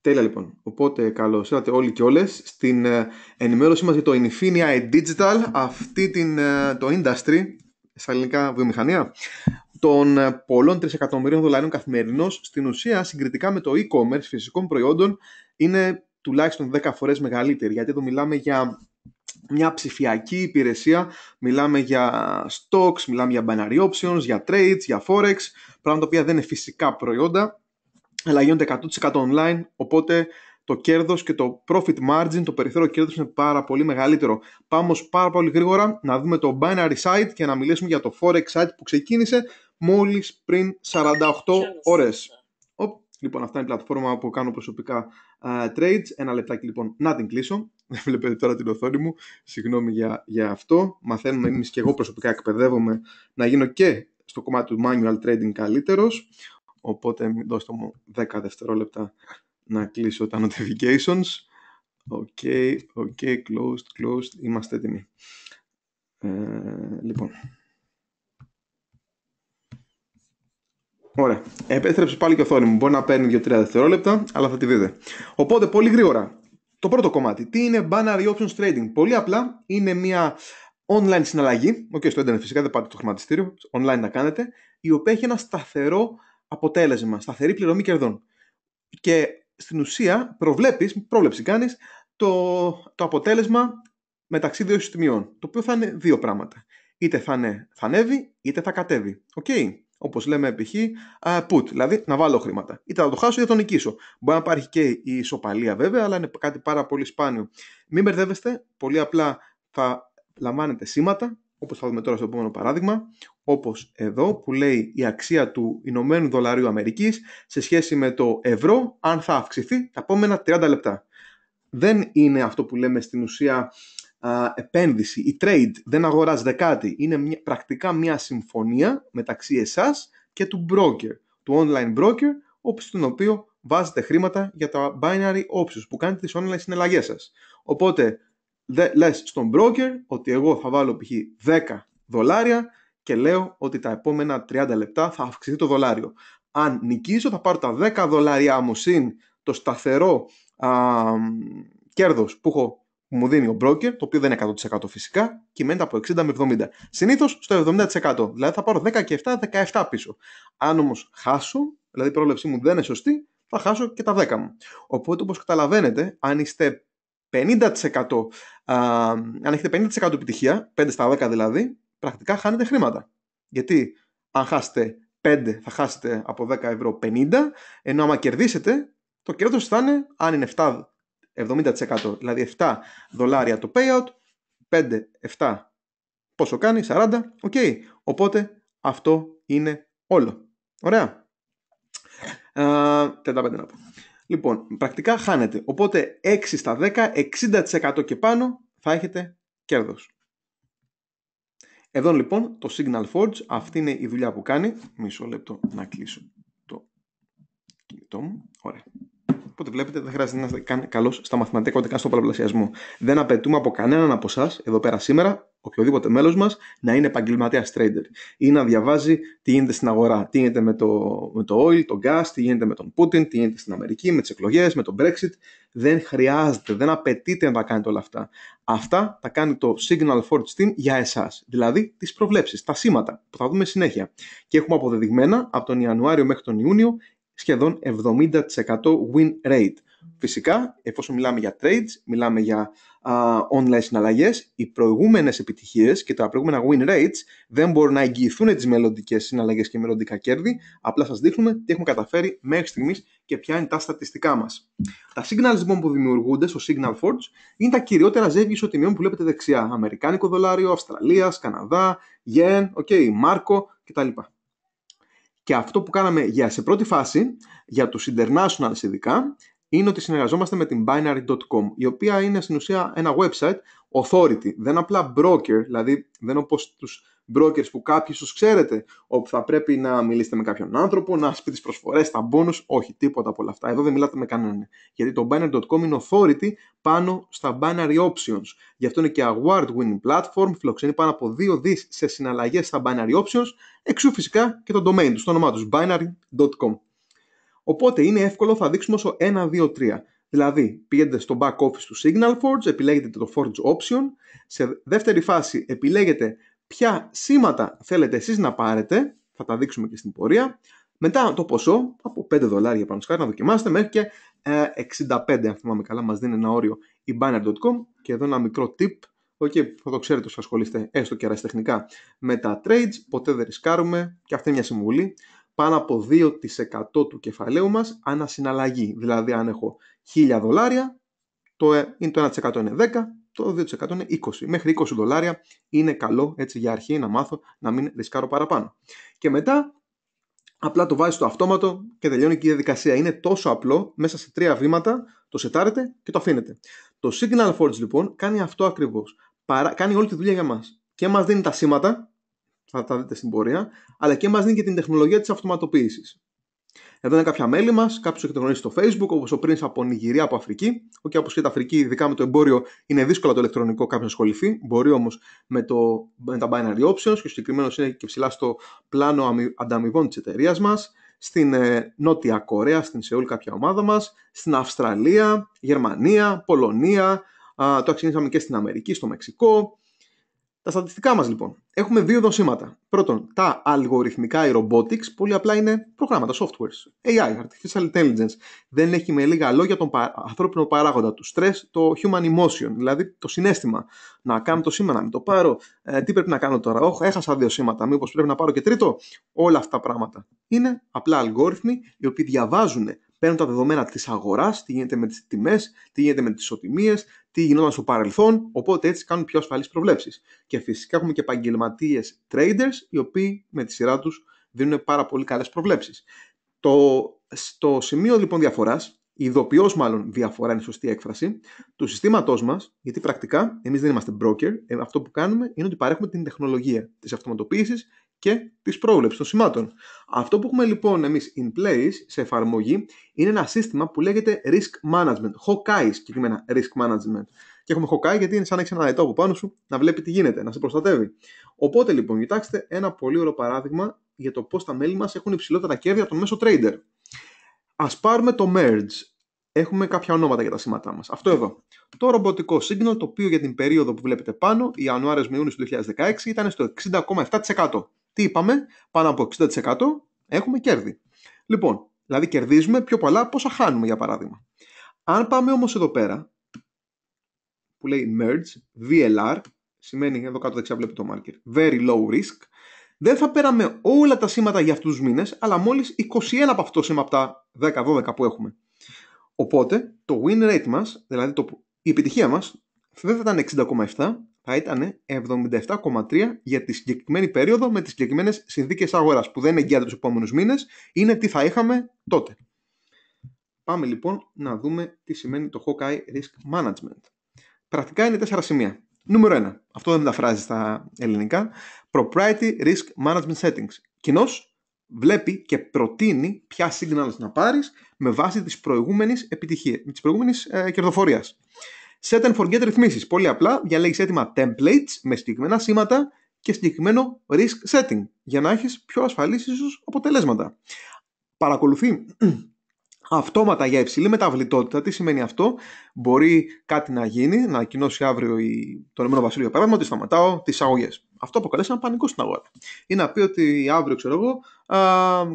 Τέλεια λοιπόν. Οπότε καλώς ήρθατε όλοι και όλες στην ενημέρωσή μας για το Infinia Digital, το industry, στα ελληνικά βιομηχανία, των πολλών τρισεκατομμυρίων δολαρίων καθημερινώς. Στην ουσία, συγκριτικά με το e-commerce φυσικών προϊόντων, είναι τουλάχιστον 10 φορές μεγαλύτερη, γιατί εδώ μιλάμε για μια ψηφιακή υπηρεσία, μιλάμε για stocks, μιλάμε για binary options, για trades, για forex, πράγματα τα οποία δεν είναι φυσικά προϊόντα, αλλά γίνονται 100% online, οπότε το κέρδος και το profit margin, το περιθώριο κέρδους είναι πάρα πολύ μεγαλύτερο. Πάμε όμως πάρα πολύ γρήγορα να δούμε το binary site και να μιλήσουμε για το forex site που ξεκίνησε μόλις πριν 48 ώρες. Λοιπόν, αυτά είναι η πλατφόρμα που κάνω προσωπικά trades. Ένα λεπτάκι λοιπόν να την κλείσω. Δεν βλέπετε τώρα την οθόνη μου. Συγγνώμη για αυτό. Μαθαίνουμε εμείς και εγώ προσωπικά εκπαιδεύομαι να γίνω και στο κομμάτι του manual trading καλύτερος. Οπότε δώστε μου 10 δευτερόλεπτα να κλείσω τα notifications. Ok, closed. Είμαστε έτοιμοι. Λοιπόν. Ωραία. Επέστρεψε πάλι και η οθόνη μου. Μπορεί να παίρνει 2-3 δευτερόλεπτα, αλλά θα τη δείτε. Οπότε, πολύ γρήγορα. Το πρώτο κομμάτι. Τι είναι binary options trading? Πολύ απλά. Είναι μια online συναλλαγή. Στο ίντερνετ φυσικά, δεν πάτε στο χρηματιστήριο. Online να κάνετε. Η οποία έχει ένα σταθερό αποτέλεσμα. Σταθερή πληρωμή κερδών. Και στην ουσία πρόβλεψη κάνεις το αποτέλεσμα μεταξύ δύο συστημιών. Το οποίο θα είναι δύο πράγματα. Είτε θα ανέβει, είτε θα κατέβει. Όπως λέμε π.χ. put, δηλαδή να βάλω χρήματα. Είτε θα το χάσω είτε θα το νικήσω. Μπορεί να υπάρχει και η ισοπαλία βέβαια, αλλά είναι κάτι πάρα πολύ σπάνιο. Μην μπερδεύεστε, πολύ απλά θα λαμβάνετε σήματα, όπως θα δούμε τώρα στο επόμενο παράδειγμα, όπως εδώ που λέει η αξία του Ηνωμένου Δολαρίου Αμερικής σε σχέση με το ευρώ, αν θα αυξηθεί τα επόμενα 30 λεπτά. Δεν είναι αυτό που λέμε στην ουσία επένδυση, η trade, δεν αγοράζετε κάτι. Είναι πρακτικά μια συμφωνία μεταξύ εσάς και του broker, του online broker, όπως στον οποίο βάζετε χρήματα για τα binary options που κάνετε τις online συναλλαγές σας. Οπότε λες στον broker ότι εγώ θα βάλω π.χ. 10 δολάρια και λέω ότι τα επόμενα 30 λεπτά θα αυξηθεί το δολάριο. Αν νικήσω θα πάρω τα 10 δολάρια μου συν το σταθερό κέρδος που μου δίνει ο broker, το οποίο δεν είναι 100% φυσικά, κυμαίνεται από 60 με 70. Συνήθως στο 70%. Δηλαδή θα πάρω 10 και 7, 17 πίσω. Αν όμως χάσω, δηλαδή η πρόβλεψή μου δεν είναι σωστή, θα χάσω και τα 10 μου. Οπότε όπως καταλαβαίνετε, αν είστε 50%, αν έχετε 50% επιτυχία, 5 στα 10 δηλαδή, πρακτικά χάνετε χρήματα. Γιατί αν χάσετε 5 θα χάσετε από 10 ευρώ 50, ενώ άμα κερδίσετε, το κέρδος θα είναι, αν είναι 70%, δηλαδή 7 δολάρια το payout, 5, 7, πόσο κάνει, 40, οπότε αυτό είναι όλο. Ωραία. 35 να πω. Λοιπόν, πρακτικά χάνετε, οπότε 6 στα 10, 60% και πάνω θα έχετε κέρδος. Εδώ λοιπόν το Signal Forge, αυτή είναι η δουλειά που κάνει. Μισό λεπτό να κλείσω το κινητό μου. Ωραία. Οπότε βλέπετε, δεν χρειάζεται να είστε καν καλός στα μαθηματικά ούτε καν στο πολλαπλασιασμό. Δεν απαιτούμε από κανέναν από εσάς, εδώ πέρα σήμερα, οποιοδήποτε μέλος μας, να είναι επαγγελματίας trader ή να διαβάζει τι γίνεται στην αγορά. Τι γίνεται με το oil, το gas, τι γίνεται με τον Putin, τι γίνεται στην Αμερική, με τις εκλογές, με τον Brexit. Δεν χρειάζεται, δεν απαιτείται να τα κάνετε όλα αυτά. Αυτά τα κάνει το Signal Forge Team για εσάς. Δηλαδή τις προβλέψεις, τα σήματα που θα δούμε συνέχεια. Και έχουμε αποδεδειγμένα από τον Ιανουάριο μέχρι τον Ιούνιο σχεδόν 70% win rate. Φυσικά, εφόσον μιλάμε για trades, μιλάμε για online συναλλαγές, οι προηγούμενες επιτυχίες και τα προηγούμενα win rates δεν μπορούν να εγγυηθούν τις μελλοντικές συναλλαγές και μελλοντικά κέρδη. Απλά σας δείχνουμε τι έχουμε καταφέρει μέχρι στιγμής και ποια είναι τα στατιστικά μας. Τα signals λοιπόν που δημιουργούνται στο Signal Forge είναι τα κυριότερα ζεύγη ισοτιμιών που βλέπετε δεξιά. Αμερικάνικο δολάριο, Αυστραλίας, Καναδά, Yen, Μάρκο κτλ. Και αυτό που κάναμε σε πρώτη φάση, για τους internationals ειδικά, είναι ότι συνεργαζόμαστε με την binary.com, η οποία είναι στην ουσία ένα website authority, δεν απλά broker, δηλαδή δεν είναι όπως τους brokers που κάποιοι τους ξέρετε, όπου θα πρέπει να μιλήσετε με κάποιον άνθρωπο, να σας πει τις προσφορές, τα bonus, όχι, τίποτα από όλα αυτά. Εδώ δεν μιλάτε με κανέναν. Γιατί το binary.com είναι authority πάνω στα binary options. Γι' αυτό είναι και award-winning platform, φιλοξενεί πάνω από 2 δις σε συναλλαγές στα binary options, εξού φυσικά και το domain τους, το όνομά τους, binary.com. Οπότε είναι εύκολο, θα δείξουμε όσο 1, 2, 3. Δηλαδή πήγαινε στο back office του Signal Forge, επιλέγετε το Forge Option. Σε δεύτερη φάση επιλέγετε ποια σήματα θέλετε εσείς να πάρετε. Θα τα δείξουμε και στην πορεία. Μετά το ποσό από $5 πάνω σκάρι να δοκιμάσετε μέχρι και 65, αν θυμάμαι καλά, μας δίνει ένα όριο η Banner.com. Και εδώ ένα μικρό tip. Θα το ξέρετε όσοι ασχολείστε έστω και αεραστεχνικά με τα trades. Ποτέ δεν ρισκάρουμε, και αυτή είναι μια συμβουλή, πάνω από 2% του κεφαλαίου μας ανά συναλλαγή. Δηλαδή αν έχω $1,000, το 1% είναι 10, το 2% είναι 20. Μέχρι $20 είναι καλό, έτσι, για αρχή να μάθω να μην ρισκάρω παραπάνω. Και μετά απλά το βάζεις στο αυτόματο και τελειώνει και η διαδικασία. Είναι τόσο απλό, μέσα σε 3 βήματα το σετάρετε και το αφήνετε. Το Signal Forge λοιπόν κάνει αυτό ακριβώς. Κάνει όλη τη δουλειά για μας. Και μας δίνει τα σήματα, θα τα δείτε στην πορεία, αλλά και μας δίνει και την τεχνολογία της αυτοματοποίησης. Εδώ είναι κάποια μέλη μας, κάποιους έχετε γνωρίσει στο Facebook, όπως ο Prince από Νιγηρία, από Αφρική. Όπως και τα Αφρική, ειδικά με το εμπόριο, είναι δύσκολο το ηλεκτρονικό κάποιος να ασχοληθεί. Μπορεί όμως με τα binary options, και ο συγκεκριμένος είναι και ψηλά στο πλάνο ανταμοιβών της εταιρείας μας. Στην Νότια Κορέα, στην Σεούλ, κάποια ομάδα μας. Στην Αυστραλία, Γερμανία, Πολωνία. Το ξεκινήσαμε και στην Αμερική, στο Μεξικό. Τα στατιστικά μας λοιπόν. Έχουμε 2 δοσήματα. Πρώτον, τα αλγοριθμικά, οι robotics, πολύ απλά είναι προγράμματα, softwares, AI, artificial intelligence. Δεν έχει με λίγα λόγια τον ανθρώπινο παράγοντα, του stress, το human emotion, δηλαδή το συναίσθημα. Να κάνω το σήμα, να μην το πάρω, τι πρέπει να κάνω τώρα, έχασα 2 σήματα, μήπως πρέπει να πάρω και τρίτο. Όλα αυτά τα πράγματα είναι απλά αλγόριθμοι οι οποίοι διαβάζουν, παίρνουν τα δεδομένα της αγοράς, τι γίνεται με τις τιμές, τι γίνεται με τις ισοτιμίες, τι γινόταν στο παρελθόν, οπότε έτσι κάνουν πιο ασφαλείς προβλέψεις. Και φυσικά έχουμε και επαγγελματίες traders, οι οποίοι με τη σειρά τους δίνουν πάρα πολύ καλές προβλέψεις. Στο σημείο λοιπόν διαφοράς, η ειδοποιώς μάλλον διαφορά είναι η σωστή έκφραση, του συστήματός μας, γιατί πρακτικά εμείς δεν είμαστε broker, αυτό που κάνουμε είναι ότι παρέχουμε την τεχνολογία της αυτοματοποίησης και της πρόβλεψης των σημάτων. Αυτό που έχουμε λοιπόν εμείς in place σε εφαρμογή είναι ένα σύστημα που λέγεται risk management, Hawkeye συγκεκριμένα risk management. Και έχουμε Hawkeye γιατί είναι σαν να έχεις ένα αετό από πάνω σου να βλέπει τι γίνεται, να σε προστατεύει. Οπότε λοιπόν, κοιτάξτε ένα πολύ ωραίο παράδειγμα για το πώς τα μέλη μας έχουν υψηλότερα κέρδη από τον μέσο trader. Ας πάρουμε το merge. Έχουμε κάποια ονόματα για τα σήματά μας. Αυτό εδώ. Το ρομποτικό Signal, το οποίο για την περίοδο που βλέπετε πάνω, Ιανουάριος με Ιούνιος του 2016, ήταν στο 60,7%. Τι είπαμε, πάνω από 60% έχουμε κέρδη. Λοιπόν, δηλαδή κερδίζουμε πιο πολλά πόσα χάνουμε, για παράδειγμα. Αν πάμε όμως εδώ πέρα, που λέει merge, VLR, σημαίνει εδώ κάτω δεξιά βλέπετε το marker, very low risk, δεν θα πέραμε όλα τα σήματα για αυτούς τους μήνες, αλλά μόλις 21 από αυτό σήμα από τα 10-12 που έχουμε. Οπότε το win rate μας, δηλαδή η επιτυχία μας, δεν θα ήταν 60,7, θα ήταν 77,3 για τη συγκεκριμένη περίοδο με τις συγκεκριμένες συνθήκες αγοράς, που δεν είναι για τους επόμενους μήνες, είναι τι θα είχαμε τότε. Πάμε λοιπόν να δούμε τι σημαίνει το Hawkeye Risk Management. Πρακτικά είναι 4 σημεία. Νούμερο 1. Αυτό δεν μεταφράζει στα ελληνικά. Proprietary Risk Management Settings. Κοινώς βλέπει και προτείνει ποια signals να πάρεις με βάση της προηγούμενης επιτυχίας, της προηγούμενης κερδοφορίας. Set and forget ρυθμίσεις. Πολύ απλά διαλέγεις έτοιμα templates με συγκεκριμένα σήματα και συγκεκριμένο risk setting για να έχεις πιο ασφαλείς ίσως αποτελέσματα. Παρακολουθεί αυτόματα για υψηλή μεταβλητότητα. Τι σημαίνει αυτό? Μπορεί κάτι να γίνει, να ανακοινώσει αύριο το Ηνωμένο Βασίλειο για παράδειγμα ότι σταματάω τις εισαγωγές. Αυτό αποκαλέσει ένα πανικό στην αγορά. Ή να πει ότι αύριο, ξέρω εγώ,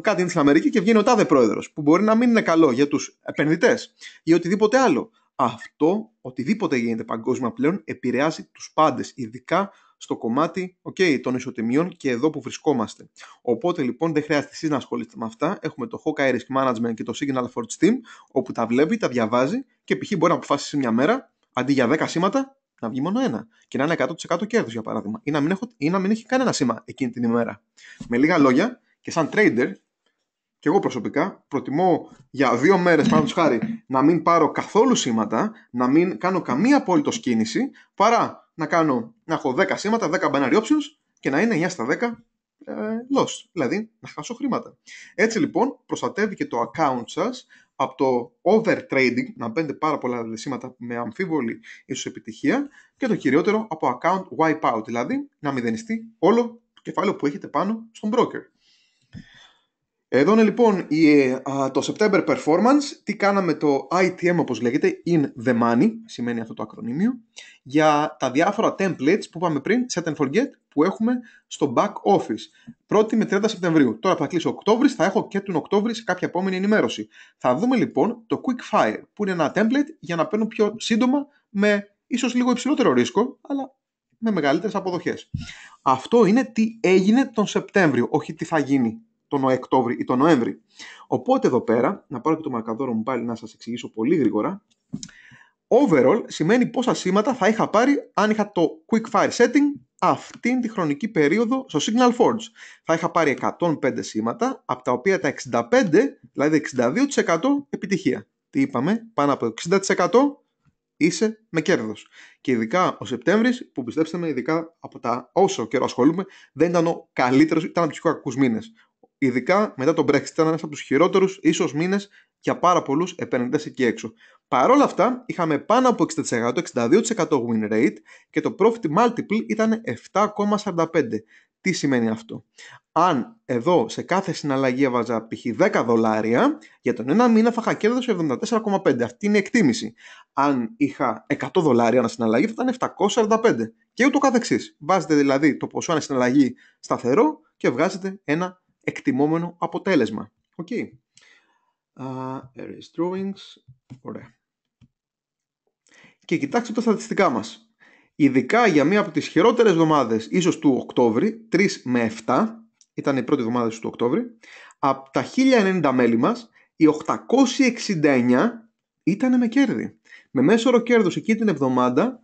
κάτι είναι στην Αμερική και βγαίνει ο τάδε πρόεδρος, που μπορεί να μην είναι καλό για τους επενδυτές ή οτιδήποτε άλλο. Αυτό, οτιδήποτε γίνεται παγκόσμια πλέον, επηρεάζει τους πάντες, ειδικά στο κομμάτι των ισοτιμιών και εδώ που βρισκόμαστε. Οπότε λοιπόν δεν χρειάζεται εσείς να ασχολείστε με αυτά. Έχουμε το Hawkeye Risk Management και το Signal Forge Team, όπου τα βλέπει, τα διαβάζει και π.χ. μπορεί να αποφασίσει μια μέρα αντί για 10 σήματα να βγει μόνο ένα και να είναι 100% κέρδος, για παράδειγμα, ή να μην έχει κανένα σήμα εκείνη την ημέρα. Με λίγα λόγια, και σαν trader, και εγώ προσωπικά προτιμώ για 2 μέρες πάνω χάρη να μην πάρω καθόλου σήματα, να μην κάνω καμία απόλυτος κίνηση, παρά να έχω 10 σήματα, 10 binary options και να είναι 9 στα 10 loss, δηλαδή να χάσω χρήματα. Έτσι λοιπόν προστατεύει και το account σας από το over trading, να παίρνετε πάρα πολλά σήματα με αμφίβολη ίσως επιτυχία, και το κυριότερο από account wipeout, δηλαδή να μηδενιστεί όλο το κεφάλαιο που έχετε πάνω στον broker. Εδώ είναι λοιπόν το September Performance. Τι κάναμε το ITM όπως λέγεται, in the money, σημαίνει αυτό το ακρονίμιο, για τα διάφορα templates που είπαμε πριν, set and forget, που έχουμε στο back office. 1η με 30 Σεπτεμβρίου. Τώρα που θα κλείσει ο Οκτώβρης, θα έχω και τον Οκτώβρη σε κάποια επόμενη ενημέρωση. Θα δούμε λοιπόν το Quick Fire, που είναι ένα template για να παίρνω πιο σύντομα, με ίσως λίγο υψηλότερο ρίσκο, αλλά με μεγαλύτερες αποδοχές. Αυτό είναι τι έγινε τον Σεπτέμβριο, όχι τι θα γίνει τον Οκτώβρη ή τον Νοέμβρη. Οπότε εδώ πέρα, να πάρω και το μαρκαδόρο μου πάλι να σας εξηγήσω πολύ γρήγορα. Overall σημαίνει πόσα σήματα θα είχα πάρει αν είχα το Quick Fire setting αυτήν τη χρονική περίοδο στο Signal Forge. Θα είχα πάρει 105 σήματα, από τα οποία τα 65, δηλαδή 62% επιτυχία. Τι είπαμε, πάνω από 60% είσαι με κέρδος. Και ειδικά ο Σεπτέμβρης, που πιστέψτε με, ειδικά από τα όσο καιρό ασχολούμαι, δεν ήταν ο καλύτερος, ήταν από τους πιο κακούς μήνες. Ειδικά μετά τον Brexit ήταν ένας από τους χειρότερους ίσως μήνες για πάρα πολλούς επενδυτές εκεί έξω. Παρ' όλα αυτά είχαμε πάνω από 60%, 62% win rate και το profit multiple ήταν 7,45. Τι σημαίνει αυτό? Αν εδώ σε κάθε συναλλαγή έβαζα π.χ. $10, για τον ένα μήνα θα είχα κέρδος 74,5. Αυτή είναι η εκτίμηση. Αν είχα $100 ένα συναλλαγή θα ήταν 745 και ούτω καθεξής. Βάζετε δηλαδή το ποσό ένα συναλλαγή σταθερό και βγάζετε ένα εκτιμόμενο αποτέλεσμα. Okay. Erase drawings. Ωραία. Και κοιτάξτε τα στατιστικά μας. Ειδικά για μία από τις χειρότερες εβδομάδες, ίσως του Οκτώβρη, 3 με 7, ήταν η πρώτη εβδομάδα του Οκτώβρη, από τα 1090 μέλη μας, οι 869 ήταν με κέρδη. Με μέσο όρο κέρδος εκεί την εβδομάδα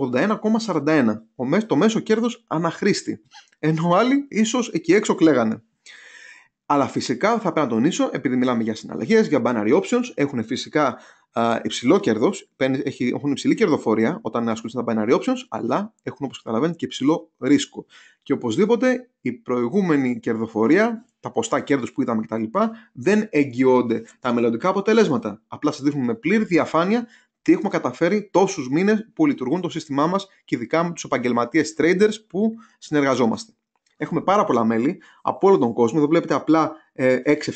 81,41. Το μέσο κέρδος αναχρήστη. Ενώ άλλοι ίσως εκεί έξω κλαίγανε. Αλλά φυσικά θα πρέπει να τονίσω, επειδή μιλάμε για συναλλαγές, για binary options, έχουν φυσικά υψηλό κέρδος, έχουν υψηλή κερδοφορία όταν ασχολούνται με τα binary options, αλλά έχουν, όπως καταλαβαίνετε, και υψηλό ρίσκο. Και οπωσδήποτε η προηγούμενη κερδοφορία, τα ποστά κέρδους που είδαμε κτλ., δεν εγγυώνται τα μελλοντικά αποτελέσματα. Απλά σας δείχνουμε με πλήρη διαφάνεια τι έχουμε καταφέρει τόσους μήνες που λειτουργούν το σύστημά μας και ειδικά με τους επαγγελματίες traders που συνεργαζόμαστε. Έχουμε πάρα πολλά μέλη από όλο τον κόσμο. Εδώ βλέπετε απλά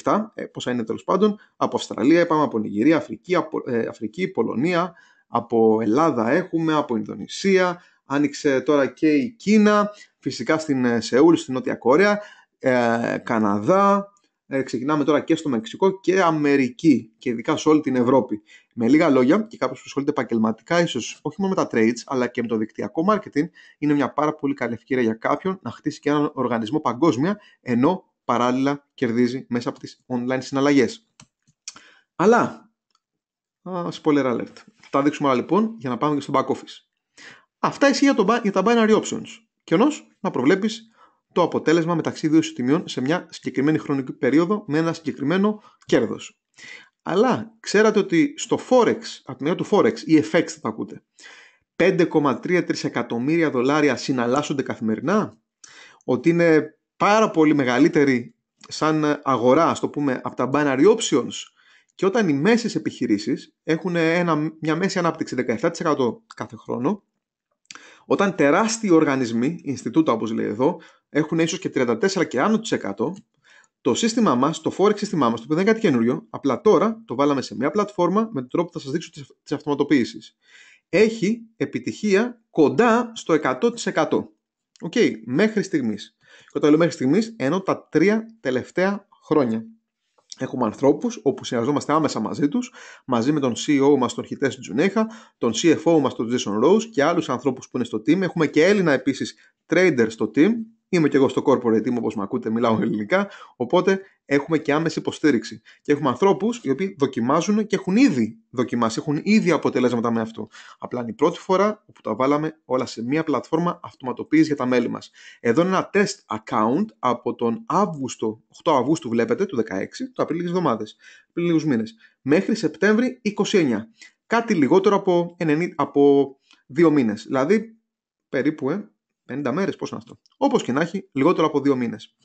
6-7, πόσα είναι τέλος πάντων, από Αυστραλία, είπαμε, από Νιγηρία, Αφρική, Πολωνία, από Ελλάδα έχουμε, από Ινδονησία, άνοιξε τώρα και η Κίνα, φυσικά στην Σεούλ, στην Νότια Κορέα, Καναδά, ξεκινάμε τώρα και στο Μεξικό και Αμερική και ειδικά σε όλη την Ευρώπη. Με λίγα λόγια, και κάποιος που ασχολείται επαγγελματικά, ίσως όχι μόνο με τα trades, αλλά και με το δικτυακό marketing, είναι μια πάρα πολύ καλή ευκαιρία για κάποιον να χτίσει και έναν οργανισμό παγκόσμια, ενώ παράλληλα κερδίζει μέσα από τις online συναλλαγές. Αλλά, spoiler alert, θα τα δείξουμε άλλα λοιπόν για να πάμε και στο back office. Αυτά ισχύει για τα binary options. Και όμως να προβλέπεις το αποτέλεσμα μεταξύ δύο ισοτιμιών σε μια συγκεκριμένη χρονική περίοδο με ένα συγκεκριμένο κέρδος. Αλλά ξέρατε ότι στο Forex, από τη μεριά του Forex, οι FX θα τα ακούτε, 5,3 τρισεκατομμύρια δολάρια συναλλάσσονται καθημερινά, ότι είναι πάρα πολύ μεγαλύτερη σαν αγορά, ας το πούμε, από τα binary options, και όταν οι μέσες επιχειρήσεις έχουν μια μέση ανάπτυξη 17% κάθε χρόνο, όταν τεράστιοι οργανισμοί, Ινστιτούτα όπως λέει εδώ, έχουν ίσως και 34% και άνω της 100%, το σύστημά μας, το Forex σύστημά μας, το οποίο δεν είναι κάτι καινούριο, απλά τώρα το βάλαμε σε μια πλατφόρμα με τον τρόπο που θα σας δείξω της αυτοματοποίησης. Έχει επιτυχία κοντά στο 100%. Okay, μέχρι στιγμής. Και όταν λέω μέχρι στιγμής, εννοώ τα 3 τελευταία χρόνια. Έχουμε ανθρώπους όπου συνεργαζόμαστε άμεσα μαζί τους, μαζί με τον CEO μας, τον Hitesh Juneja, τον CFO μας, τον Jason Rose και άλλους ανθρώπους που είναι στο team. Έχουμε και Έλληνα επίσης trader στο team. Είμαι και εγώ στο corporate team, όπως με ακούτε, μιλάω ελληνικά. Οπότε έχουμε και άμεση υποστήριξη. Και έχουμε ανθρώπους οι οποίοι δοκιμάζουν και έχουν ήδη δοκιμάσει, έχουν ήδη αποτελέσματα με αυτό. Απλά είναι η πρώτη φορά που τα βάλαμε όλα σε μία πλατφόρμα αυτοματοποίησης για τα μέλη μας. Εδώ είναι ένα test account από τον Αύγουστο, 8 Αυγούστου βλέπετε, του 2016, το πριν λίγες εβδομάδες, πριν λίγους μήνες, μέχρι Σεπτέμβρη 29. Κάτι λιγότερο από 2 μήνες. Δηλαδή περίπου 50 μέρες, πώς είναι αυτό. Όπως και να έχει, λιγότερο από 2 μήνες.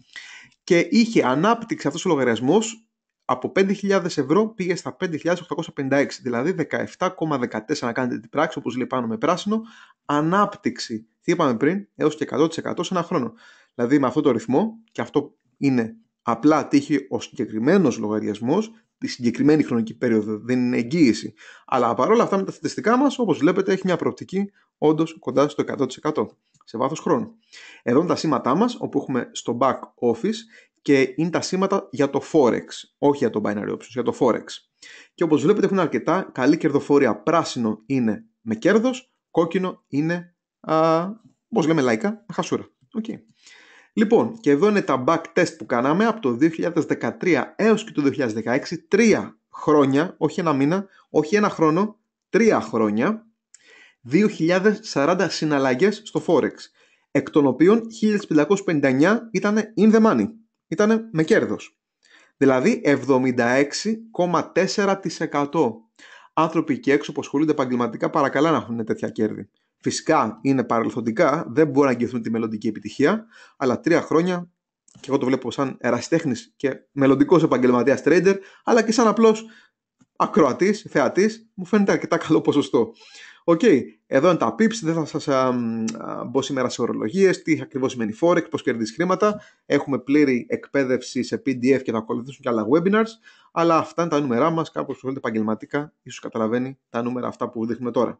Και είχε ανάπτυξη αυτός ο λογαριασμός από 5.000 ευρώ πήγε στα 5.856, δηλαδή 17,14 να κάνετε την πράξη, όπως λέει πάνω με πράσινο, ανάπτυξη. Τι είπαμε πριν, έως και 100% σε ένα χρόνο. Δηλαδή με αυτό το ρυθμό, και αυτό είναι Απλά τύχει ο συγκεκριμένος λογαριασμός τη συγκεκριμένη χρονική περίοδο. Δεν είναι εγγύηση. Αλλά παρόλα αυτά με τα στατιστικά μας, όπως βλέπετε, έχει μια προοπτική όντως κοντά στο 100% σε βάθος χρόνου. Εδώ είναι τα σήματά μας, όπου έχουμε στο back office και είναι τα σήματα για το Forex, όχι για το binary options, για το Forex. Και όπως βλέπετε έχουν αρκετά καλή κερδοφορία. Πράσινο είναι με κέρδος, κόκκινο είναι, όπως λέμε λαϊκά, με χασούρα. Okay. Λοιπόν, και εδώ είναι τα back test που κάναμε από το 2013 έως και το 2016, 3 χρόνια, όχι ένα μήνα, όχι ένα χρόνο, 3 χρόνια, 2.040 συναλλαγές στο Forex, εκ των οποίων 1.559 ήταν in the money, ήταν με κέρδος. Δηλαδή 76,4%. Άνθρωποι εκεί έξω που ασχολούνται επαγγελματικά παρακαλά να έχουν τέτοια κέρδη. Φυσικά είναι παρελθοντικά, δεν μπορούν να αγγιθούν τη μελλοντική επιτυχία, αλλά 3 χρόνια, και εγώ το βλέπω σαν ερασιτέχνης και μελλοντικός επαγγελματίας trader, αλλά και σαν απλός ακροατής, θεατής, μου φαίνεται αρκετά καλό ποσοστό. Okay. Εδώ είναι τα pips, δεν θα σας μπω σήμερα σε ορολογίες, τι ακριβώς σημαίνει Forex, πώς κερδίζει χρήματα. Έχουμε πλήρη εκπαίδευση σε PDF και θα ακολουθήσουν και άλλα webinars, αλλά αυτά είναι τα νούμερά μας, κάποιος που ασχολείται επαγγελματικά, ίσως καταλαβαίνει τα νούμερα αυτά που δείχνουμε τώρα.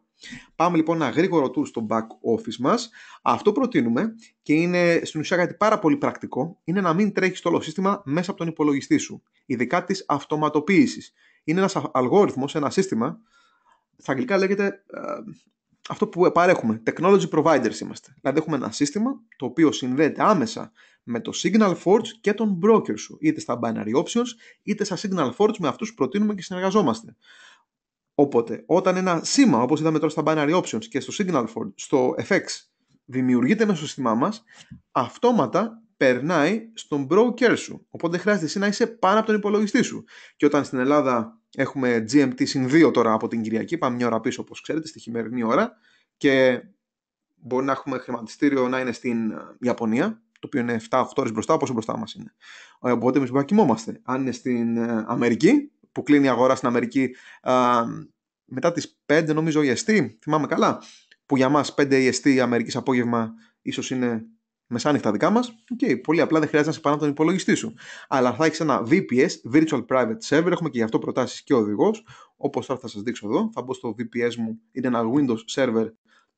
Πάμε λοιπόν ένα γρήγορο tour στο back office μας. Αυτό προτείνουμε και είναι στην ουσία κάτι πάρα πολύ πρακτικό, είναι να μην τρέχεις το όλο σύστημα μέσα από τον υπολογιστή σου, ειδικά της αυτοματοποίησης. Είναι ένας αλγόριθμος, ένα σύστημα. Στα αγγλικά λέγεται αυτό που παρέχουμε, technology providers είμαστε. Δηλαδή έχουμε ένα σύστημα το οποίο συνδέεται άμεσα με το Signal Forge και τον broker σου, είτε στα binary options, είτε στα Signal Forge με αυτούς που προτείνουμε και συνεργαζόμαστε. Οπότε, όταν ένα σήμα, όπως είδαμε τώρα στα binary options και στο Signal Forge, στο FX, δημιουργείται μέσα στο σύστημά μας, αυτόματα περνάει στον broker σου. Οπότε χρειάζεται εσύ να είσαι πάνω από τον υπολογιστή σου. Και όταν στην Ελλάδα έχουμε GMT συν 2 τώρα από την Κυριακή, πάμε μια ώρα πίσω όπως ξέρετε, στη χειμερινή ώρα, και μπορεί να έχουμε χρηματιστήριο να είναι στην Ιαπωνία, το οποίο είναι 7-8 ώρες μπροστά, πόσο μπροστά μας είναι. Οπότε εμείς μπορούμε να κοιμόμαστε. Αν είναι στην Αμερική, που κλείνει η αγορά στην Αμερική μετά τις 5 νομίζω EST, θυμάμαι καλά, που για μας 5 EST Αμερικής απόγευμα ίσως είναι μεσάνυχτα δικά μας. Okay, πολύ απλά, δεν χρειάζεται να είσαι πάνω από τον υπολογιστή σου. Αλλά θα έχεις ένα VPS, Virtual Private Server, έχουμε και γι' αυτό προτάσεις και οδηγός. Όπως τώρα θα σας δείξω εδώ, θα μπω στο VPS μου, είναι ένα Windows Server.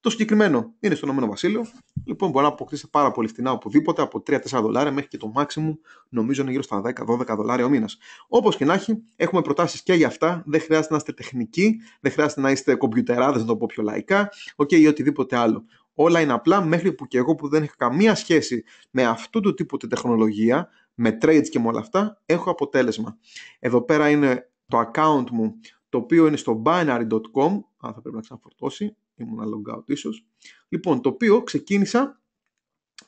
Το συγκεκριμένο είναι στο Ηνωμένο Βασίλειο. Λοιπόν, μπορεί να αποκτήσετε πάρα πολύ φτηνά οπουδήποτε, από 3-4 δολάρια μέχρι και το maximum, νομίζω είναι γύρω στα 10-12 δολάρια ο μήνας. Όπως και να έχει, έχουμε προτάσεις και για αυτά. Δεν χρειάζεται να είστε τεχνικοί, δεν χρειάζεται να είστε κομπιουτεράδες, να το πω πιο λαϊκά, ή οτιδήποτε άλλο. Όλα είναι απλά, μέχρι που και εγώ που δεν έχω καμία σχέση με αυτού του τύπου τη τεχνολογία, με trades και με όλα αυτά, έχω αποτέλεσμα. Εδώ πέρα είναι το account μου, το οποίο είναι στο binary.com. Θα πρέπει να ξαναφορτώσει. Ήμουν log out ίσως. Λοιπόν, το οποίο ξεκίνησα.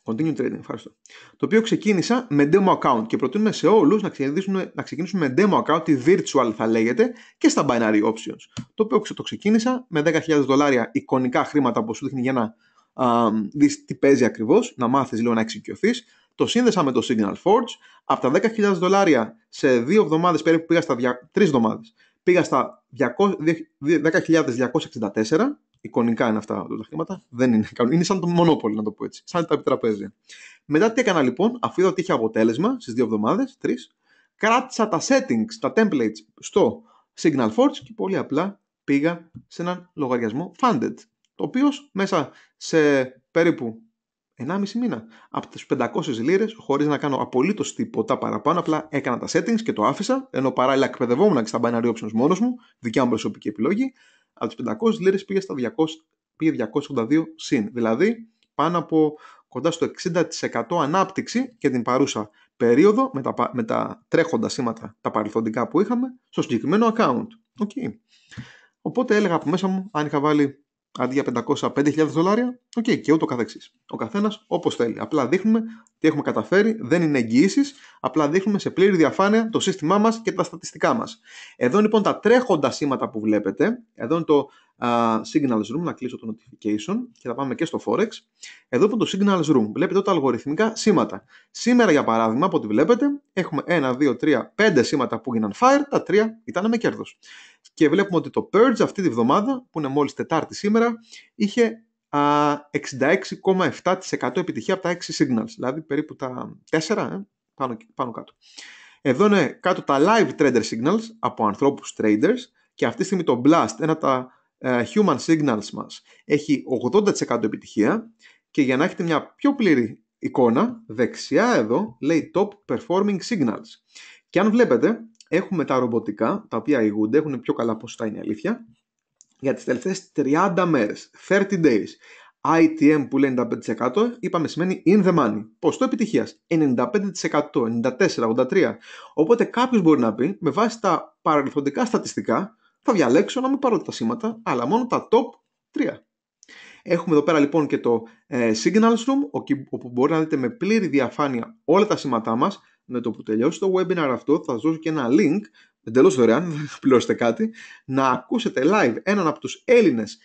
Continue trading, ευχαριστώ. Το οποίο ξεκίνησα με demo account και προτείνουμε σε όλους να ξεκινήσουν με demo account, τη virtual θα λέγεται, και στα binary options. Το οποίο το ξεκίνησα με 10.000 δολάρια εικονικά χρήματα που σου δείχνει για να δεις τι παίζει ακριβώς, να μάθεις λίγο να εξοικειωθείς. Το σύνδεσα με το Signal Forge. Από τα 10.000 δολάρια σε 2 εβδομάδες περίπου πήγα στα 3 εβδομάδες. Πήγα στα 10.264. Εικονικά είναι αυτά τα χρήματα. Δεν είναι, είναι σαν το Monopoly, να το πω έτσι. Σαν τα επιτραπέζια. Μετά τι έκανα λοιπόν, αφού είδα ότι είχε αποτέλεσμα στις 2 εβδομάδες, 3, κράτησα τα settings, τα templates στο Signal Forge και πολύ απλά πήγα σε έναν λογαριασμό funded. Το οποίο μέσα σε περίπου 1,5 μήνα, από τις 500 λίρες, χωρίς να κάνω απολύτως τίποτα παραπάνω, απλά έκανα τα settings και το άφησα, ενώ παράλληλα εκπαιδευόμουν και στα binary options μόνος μου, δικιά μου προσωπική επιλογή. Από τις 500 λίρες πήγε στα 282 συν, δηλαδή πάνω από κοντά στο 60% ανάπτυξη και την παρούσα περίοδο με τα τρέχοντα σήματα, τα παρελθοντικά που είχαμε, στο συγκεκριμένο account. Okay. Οπότε έλεγα από μέσα μου, αν είχα βάλει αντί για 500-5.000 δολάρια, και ούτω καθεξής. Ο καθένας όπως θέλει. Απλά δείχνουμε τι έχουμε καταφέρει, δεν είναι εγγυήσεις, απλά δείχνουμε σε πλήρη διαφάνεια το σύστημά μας και τα στατιστικά μας. Εδώ λοιπόν τα τρέχοντα σήματα που βλέπετε, εδώ είναι το Signals Room, να κλείσω το notification και θα πάμε και στο Forex. Εδώ είναι το Signals Room, βλέπετε τα αλγοριθμικά σήματα. Σήμερα για παράδειγμα, από ό,τι βλέπετε, έχουμε 1, 2, 3, 5 σήματα που γίναν fire, τα 3 ήταν με κέρδος. Και βλέπουμε ότι το Purge αυτή τη βδομάδα, που είναι μόλις Τετάρτη σήμερα, είχε 66,7% επιτυχία από τα 6 signals, δηλαδή περίπου τα 4, πάνω κάτω. Εδώ είναι κάτω τα live trader signals από ανθρώπους traders και αυτή τη στιγμή το Blast, ένα από τα human signals μας, έχει 80% επιτυχία και για να έχετε μια πιο πλήρη εικόνα, δεξιά εδώ λέει top performing signals. Και αν βλέπετε, έχουμε τα ρομποτικά, τα οποία ηγούνται, έχουν πιο καλά ποσοστά, είναι αλήθεια, για τις τελευταίες 30 μέρες, 30 days. ITM που λέει 95% είπαμε σημαίνει in the money. Ποσοστό επιτυχίας 95%, 94%, 83%. Οπότε κάποιος μπορεί να πει με βάση τα παρελθοντικά στατιστικά θα διαλέξω να μην πάρω τα σήματα αλλά μόνο τα top 3. Έχουμε εδώ πέρα λοιπόν και το Signals Room όπου μπορεί να δείτε με πλήρη διαφάνεια όλα τα σήματά μας. Με το που τελειώσει το webinar αυτό θα σας δώσω και ένα link εντελώς δωρεάν, δεν θα πληρώσετε κάτι, να ακούσετε live έναν από τους Έλληνες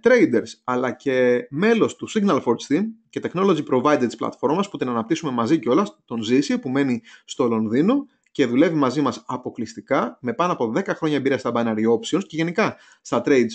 traders αλλά και μέλος του Signal Forge Team και Technology Provider της πλατφόρμας που την αναπτύσσουμε μαζί κιόλας, τον Ζήση που μένει στο Λονδίνο και δουλεύει μαζί μας αποκλειστικά με πάνω από 10 χρόνια εμπειρία στα binary options και γενικά στα trades,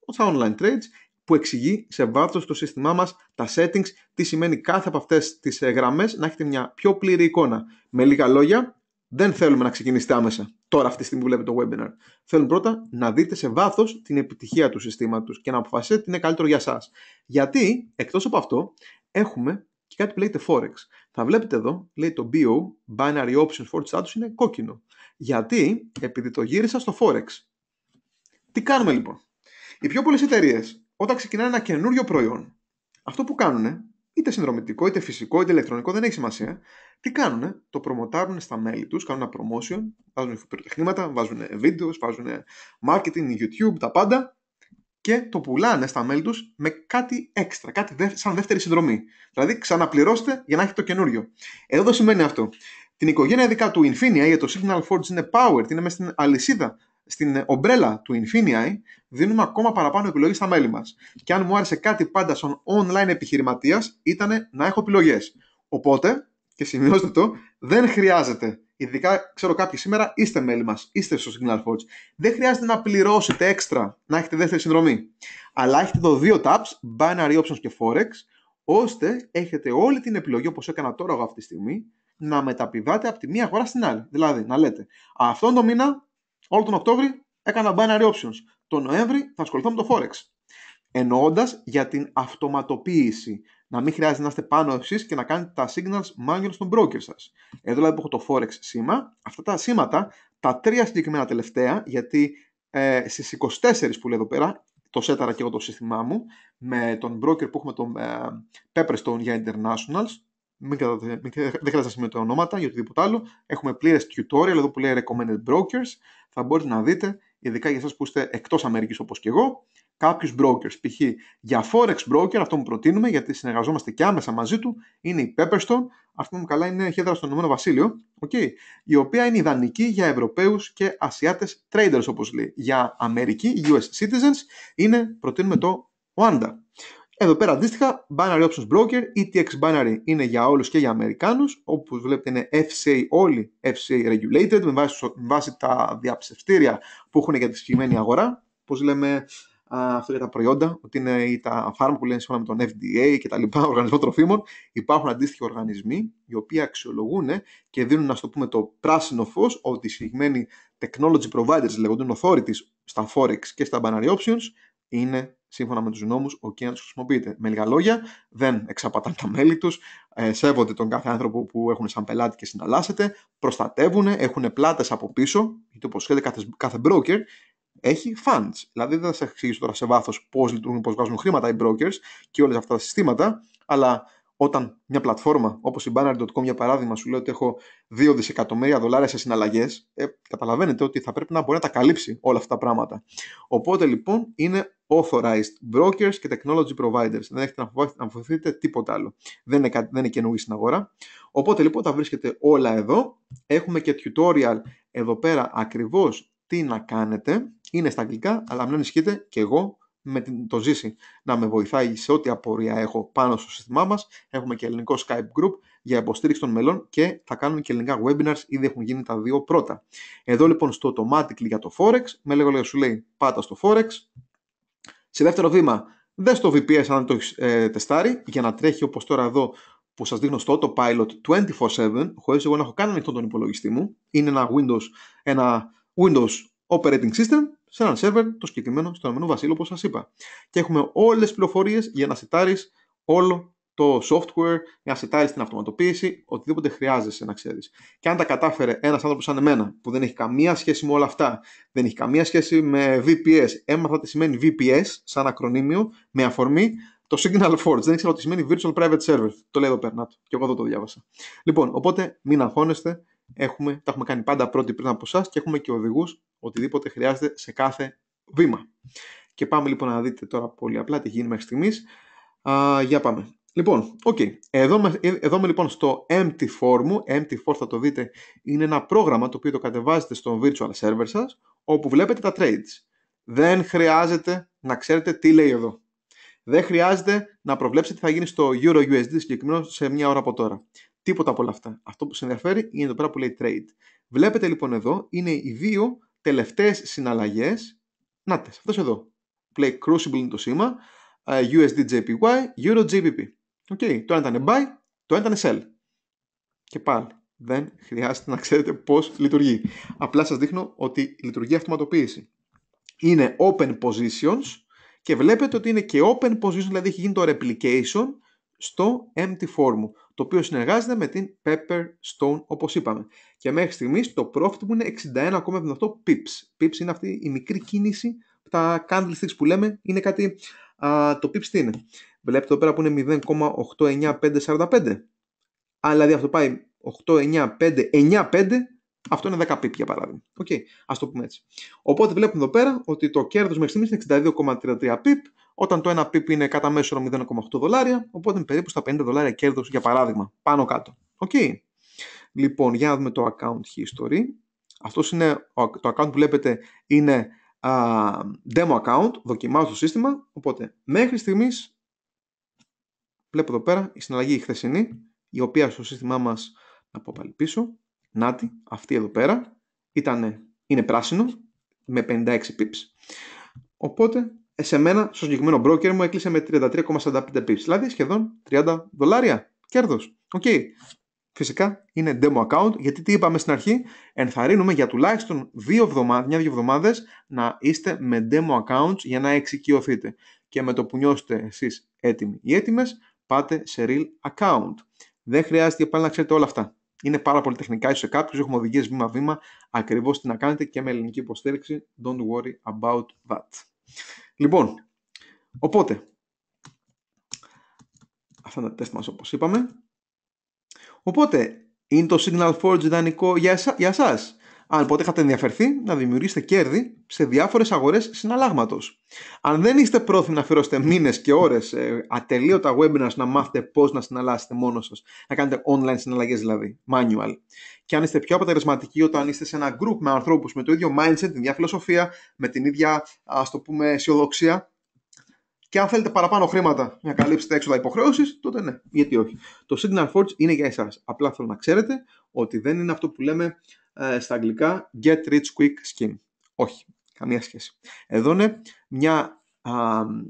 στα online trades, που εξηγεί σε βάθος το σύστημά μας, τα settings, τι σημαίνει κάθε από αυτές τις γραμμές, να έχετε μια πιο πλήρη εικόνα. Με λίγα λόγια, δεν θέλουμε να ξεκινήσετε άμεσα, τώρα αυτή τη στιγμή που βλέπετε το webinar. Θέλουμε πρώτα να δείτε σε βάθος την επιτυχία του συστήματος και να αποφασίσετε τι είναι καλύτερο για σας. Γιατί, εκτός από αυτό, έχουμε και κάτι που λέγεται Forex. Θα βλέπετε εδώ, λέει το BO, Binary Options Forward Status, είναι κόκκινο. Γιατί, επειδή το γύρισα στο Forex. Τι κάνουμε λοιπόν? Οι πιο πολλές εταιρείες, όταν ξεκινάνε ένα καινούριο προϊόν, αυτό που κάνουν, είτε συνδρομητικό, είτε φυσικό, είτε ηλεκτρονικό, δεν έχει σημασία, τι κάνουν? Το προμοτάρουν στα μέλη τους, κάνουν ένα promotion, βάζουν πυροτεχνήματα, βάζουν βίντεο, βάζουν marketing, YouTube, τα πάντα και το πουλάνε στα μέλη τους με κάτι έξτρα, κάτι σαν δεύτερη συνδρομή. Δηλαδή ξαναπληρώστε για να έχετε το καινούριο. Εδώ σημαίνει αυτό. Την οικογένεια ειδικά του Infinia για το Signal Forge είναι powered, είναι μέσα στην αλυσίδα, στην ομπρέλα του Infinia, δίνουμε ακόμα παραπάνω επιλογές στα μέλη μας. Και αν μου άρεσε κάτι πάντα σαν online επιχειρηματίας, ήταν να έχω επιλογές. Οπότε, και σημειώστε το, δεν χρειάζεται, ειδικά ξέρω κάποιοι σήμερα είστε μέλη μας, είστε στο Signal Forge, δεν χρειάζεται να πληρώσετε έξτρα να έχετε δεύτερη συνδρομή. Αλλά έχετε εδώ δύο tabs, Binary Options και Forex, ώστε έχετε όλη την επιλογή, όπως έκανα τώρα εγώ αυτή τη στιγμή, να μεταπηδάτε από τη μία αγορά στην άλλη. Δηλαδή, να λέτε, αυτόν τον μήνα, όλο τον Οκτώβρη έκανα binary options. Τον Νοέμβρη θα ασχοληθώ με το Forex. Εννοώντας για την αυτοματοποίηση. Να μην χρειάζεται να είστε πάνω εσείς και να κάνετε τα signals manual στον broker σας. Εδώ δηλαδή που έχω το Forex σήμα, αυτά τα σήματα, τα τρία συγκεκριμένα τελευταία, γιατί στις 24 που λέει εδώ πέρα, το σέταρα και εγώ το σύστημά μου, με τον broker που έχουμε τον Pepperstone για internationals, δεν χρειάζεται να σημαίνετε ονόματα ή οτιδήποτε άλλο. Έχουμε πλήρες tutorial εδώ που λέει recommended brokers. Θα μπορείτε να δείτε, ειδικά για εσάς που είστε εκτός Αμερικής όπως και εγώ, κάποιους brokers. Π.χ. για Forex broker, αυτό που προτείνουμε, γιατί συνεργαζόμαστε και άμεσα μαζί του, είναι η Pepperstone. Αυτό που καλά είναι χέδρα στο Ηνωμένο Βασίλειο, okay, η οποία είναι ιδανική για Ευρωπαίους και Ασιάτες traders, όπως λέει. Για Αμερική, US citizens, προτείνουμε το Oanda. Εδώ πέρα αντίστοιχα, Binary Options Broker, ETX Binary είναι για όλους και για Αμερικάνους, όπως βλέπετε είναι FCA, όλοι FCA regulated, με βάση τα διαψευστήρια που έχουν για τη συγκεκριμένη αγορά, πώς λέμε αυτό για τα προϊόντα, ότι είναι ή τα φάρμακα που λένε σύμφωνα με τον FDA και τα λοιπά, Οργανισμό Τροφίμων. Υπάρχουν αντίστοιχοι οργανισμοί, οι οποίοι αξιολογούν και δίνουν, να το πούμε, το πράσινο φως, ότι οι συγκεκριμένοι technology providers, λέγονται authorities, στα Forex και στα Binary Options, είναι σύμφωνα με τους νόμους, να τους χρησιμοποιείτε. Με λίγα λόγια, δεν εξαπατάνε τα μέλη τους, σέβονται τον κάθε άνθρωπο που έχουν σαν πελάτη και συναλλάσσεται, προστατεύουν, έχουν πλάτες από πίσω, γιατί όπως ξέρετε κάθε broker έχει funds. Δηλαδή δεν θα σας εξηγήσω τώρα σε βάθος πώς λειτουργούν, πώς βγάζουν χρήματα οι brokers και όλες αυτά τα συστήματα, αλλά όταν μια πλατφόρμα όπως η Binary.com για παράδειγμα σου λέει ότι έχω $2 δισεκατομμύρια σε συναλλαγές, καταλαβαίνετε ότι θα πρέπει να μπορεί να τα καλύψει όλα αυτά τα πράγματα. Οπότε λοιπόν είναι authorized brokers και technology providers. Δεν έχετε να φοβηθείτε τίποτα άλλο. Δεν είναι καινούργοι στην αγορά. Οπότε λοιπόν τα βρίσκετε όλα εδώ. Έχουμε και tutorial εδώ πέρα ακριβώς τι να κάνετε. Είναι στα αγγλικά, αλλά μην ανησυχείτε, και εγώ με το Ζήση να με βοηθάει σε ό,τι απορία έχω πάνω στο σύστημά μας. Έχουμε και ελληνικό Skype group για υποστήριξη των μελών και θα κάνουμε και ελληνικά webinars, ήδη έχουν γίνει τα δύο πρώτα. Εδώ λοιπόν στο automatically για το Forex, με λίγο λέγω σου λέει πάτα στο Forex. Σε δεύτερο βήμα, δες το VPS αν το έχεις τεστάρει, για να τρέχει όπως τώρα εδώ που σας δείχνω στο Autopilot 24/7, χωρίς εγώ να έχω καν ανοιχτό τον υπολογιστή μου. Είναι ένα Windows Operating System σε έναν server, το συγκεκριμένο στο Ηνωμένο Βασίλειο, όπως σας είπα. Και έχουμε όλες τις πληροφορίες για να σετάρεις όλο το software, για να σετάρεις την αυτοματοποίηση, οτιδήποτε χρειάζεσαι να ξέρεις. Και αν τα κατάφερε ένας άνθρωπος σαν εμένα, που δεν έχει καμία σχέση με όλα αυτά, δεν έχει καμία σχέση με VPS, έμαθα τι σημαίνει VPS σαν ακρονίμιο, με αφορμή το Signal Forge. Δεν ήξερα ότι σημαίνει Virtual Private Server. Το λέει εδώ πέρα. Και εγώ εδώ το διάβασα. Λοιπόν, οπότε μην αγχώνεστε. Τα έχουμε κάνει πάντα πρώτοι πριν από εσάς και έχουμε και οδηγούς οτιδήποτε χρειάζεται σε κάθε βήμα. Και πάμε λοιπόν να δείτε τώρα πολύ απλά τι γίνει μέχρι στιγμής. Για πάμε. Λοιπόν, εδώ είμαι λοιπόν στο MT4 μου. MT4 θα το δείτε, είναι ένα πρόγραμμα το οποίο το κατεβάζετε στο virtual server σας, όπου βλέπετε τα trades. Δεν χρειάζεται να ξέρετε τι λέει εδώ. Δεν χρειάζεται να προβλέψετε τι θα γίνει στο EURUSD συγκεκριμένο σε μια ώρα από τώρα. Τίποτα από όλα αυτά. Αυτό που σε ενδιαφέρει είναι το πέρα που λέει trade. Βλέπετε λοιπόν εδώ είναι οι δύο τελευταίες συναλλαγές. Νάτες, αυτές εδώ. Που λέει Crucible είναι το σήμα. USD JPY, Euro GBP. Το ένα ήταν buy, το ένα ήταν sell. Και πάλι δεν χρειάζεται να ξέρετε πώς λειτουργεί. Απλά σας δείχνω ότι λειτουργεί αυτοματοποίηση. Είναι open positions και βλέπετε ότι είναι και open positions, δηλαδή έχει γίνει το replication στο MT4 μου, το οποίο συνεργάζεται με την Pepperstone όπως είπαμε. Και μέχρι στιγμής το profit μου είναι 61,78 pips. Pips είναι αυτή η μικρή κίνηση, τα candlesticks που λέμε είναι κάτι, το pips τι είναι. Βλέπετε εδώ πέρα που είναι 0,89545. Αλλά δηλαδή αυτό πάει 89595, αυτό είναι 10 pip για παράδειγμα. Ας το πούμε έτσι. Οπότε βλέπουμε εδώ πέρα ότι το κέρδος μέχρι στιγμής είναι 62,33 pip, όταν το ένα pip είναι κατά μέσο όρο 0,8 δολάρια, οπότε είναι περίπου στα 50 δολάρια κέρδος για παράδειγμα, πάνω κάτω. Λοιπόν, για να δούμε το account history. Αυτός είναι το account που βλέπετε, είναι demo account, δοκιμάζω το σύστημα, οπότε μέχρι στιγμής βλέπω εδώ πέρα η συναλλαγή η χθεσινή, η οποία στο σύστημά μας, να πω πάλι πίσω, νάτι, αυτή εδώ πέρα, είναι πράσινο, με 56 pips. Οπότε, σε μένα, στο συγκεκριμένο broker μου έκλεισε με 33,45 pips, δηλαδή σχεδόν 30 δολάρια κέρδος. Φυσικά είναι demo account, γιατί τι είπαμε στην αρχή, ενθαρρύνουμε για τουλάχιστον 1-2 εβδομάδες να είστε με demo accounts για να εξοικειωθείτε. Και με το που νιώσετε εσείς έτοιμοι ή έτοιμες, πάτε σε real account. Δεν χρειάζεται πάλι να ξέρετε όλα αυτά. Είναι πάρα πολύ τεχνικά, ίσως σε κάποιους έχουμε οδηγίες βήμα-βήμα ακριβώς τι να κάνετε και με ελληνική υποστήριξη. Don't worry about that. Λοιπόν, οπότε, αυτά είναι τα τεστ μας όπως είπαμε. Οπότε, είναι το Signal Forge ιδανικό για εσάς. Αν πότε είχατε ενδιαφερθεί να δημιουργήσετε κέρδη σε διάφορες αγορές συναλλάγματος. Αν δεν είστε πρόθυμοι να αφιερώσετε μήνες και ώρες ατελείωτα webinars να μάθετε πώς να συναλλάσσετε μόνος σας, να κάνετε online συναλλαγές δηλαδή, manual. Και αν είστε πιο αποτελεσματικοί όταν είστε σε ένα group με ανθρώπους με το ίδιο mindset, την ίδια φιλοσοφία, με την ίδια, ας το πούμε, αισιοδοξία, και αν θέλετε παραπάνω χρήματα για να καλύψετε έξοδα υποχρέωσης, τότε ναι, γιατί όχι. Το Signal Forge είναι για εσάς. Απλά θέλω να ξέρετε ότι δεν είναι αυτό που λέμε στα αγγλικά get rich quick scheme. Όχι, καμία σχέση. Εδώ είναι μια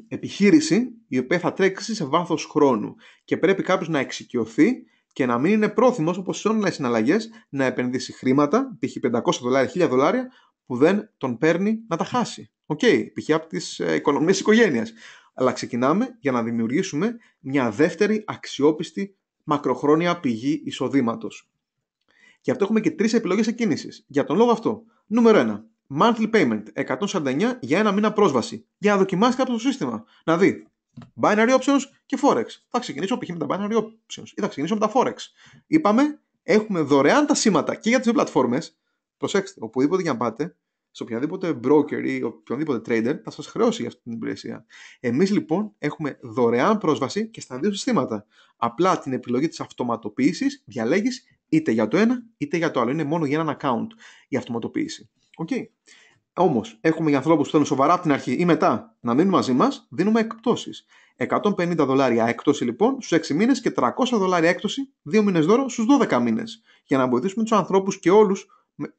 επιχείρηση η οποία θα τρέξει σε βάθος χρόνου και πρέπει κάποιος να εξοικειωθεί και να μην είναι πρόθυμος, όπως σε online συναλλαγές, να επενδύσει χρήματα, π.χ. 500 δολάρια, 1000 δολάρια, που δεν τον παίρνει να τα χάσει. Π.χ. από τις οικονομίες της οικογένειας. Αλλά ξεκινάμε για να δημιουργήσουμε μια δεύτερη αξιόπιστη μακροχρόνια πηγή εισοδήματος. Και αυτό έχουμε και 3 επιλογές εκκίνησης. Για τον λόγο αυτό, νούμερο 1, monthly payment, 149 για ένα μήνα πρόσβαση. Για να δοκιμάσει κάποιο το σύστημα. Να δει binary options και forex. Θα ξεκινήσω π.χ. με τα binary options ή θα ξεκινήσω με τα forex. Είπαμε, έχουμε δωρεάν τα σήματα και για τις δύο πλατφόρμες. Προσέξτε, οπουδήποτε για να πάτε, σε οποιαδήποτε broker ή οποιοδήποτε trader θα σας χρεώσει για αυτή την υπηρεσία. Εμείς λοιπόν έχουμε δωρεάν πρόσβαση και στα δύο συστήματα. Απλά την επιλογή της αυτοματοποίησης διαλέγεις είτε για το ένα είτε για το άλλο. Είναι μόνο για έναν account η αυτοματοποίηση. Όμως έχουμε για ανθρώπους που θέλουν σοβαρά από την αρχή ή μετά να μείνουν μαζί μας, δίνουμε εκπτώσεις. 150 δολάρια έκπτωση λοιπόν στους 6 μήνες και 300 δολάρια έκπτωση 2 μήνες δώρο στους 12 μήνες. Για να βοηθήσουμε τους ανθρώπους και όλους,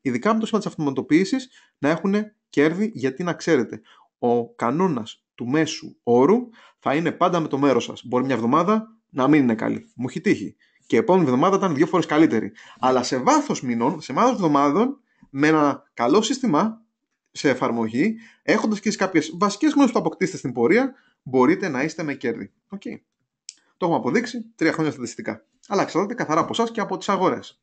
ειδικά με το σήμα της αυτοματοποίησης, να έχουν κέρδη, γιατί να ξέρετε, ο κανόνας του μέσου όρου θα είναι πάντα με το μέρος σας. Μπορεί μια εβδομάδα να μην είναι καλή. Μου έχει τύχει. Και η επόμενη εβδομάδα ήταν 2 φορές καλύτερη. Αλλά σε βάθος μηνών, σε βάθος εβδομάδων, με ένα καλό σύστημα σε εφαρμογή, έχοντας και κάποιες βασικές γνώσεις που αποκτήσετε στην πορεία, μπορείτε να είστε με κέρδη. Okay. Το έχουμε αποδείξει 3 χρόνια στατιστικά. Αλλά εξαρτάται καθαρά από εσάς και από τις αγορές.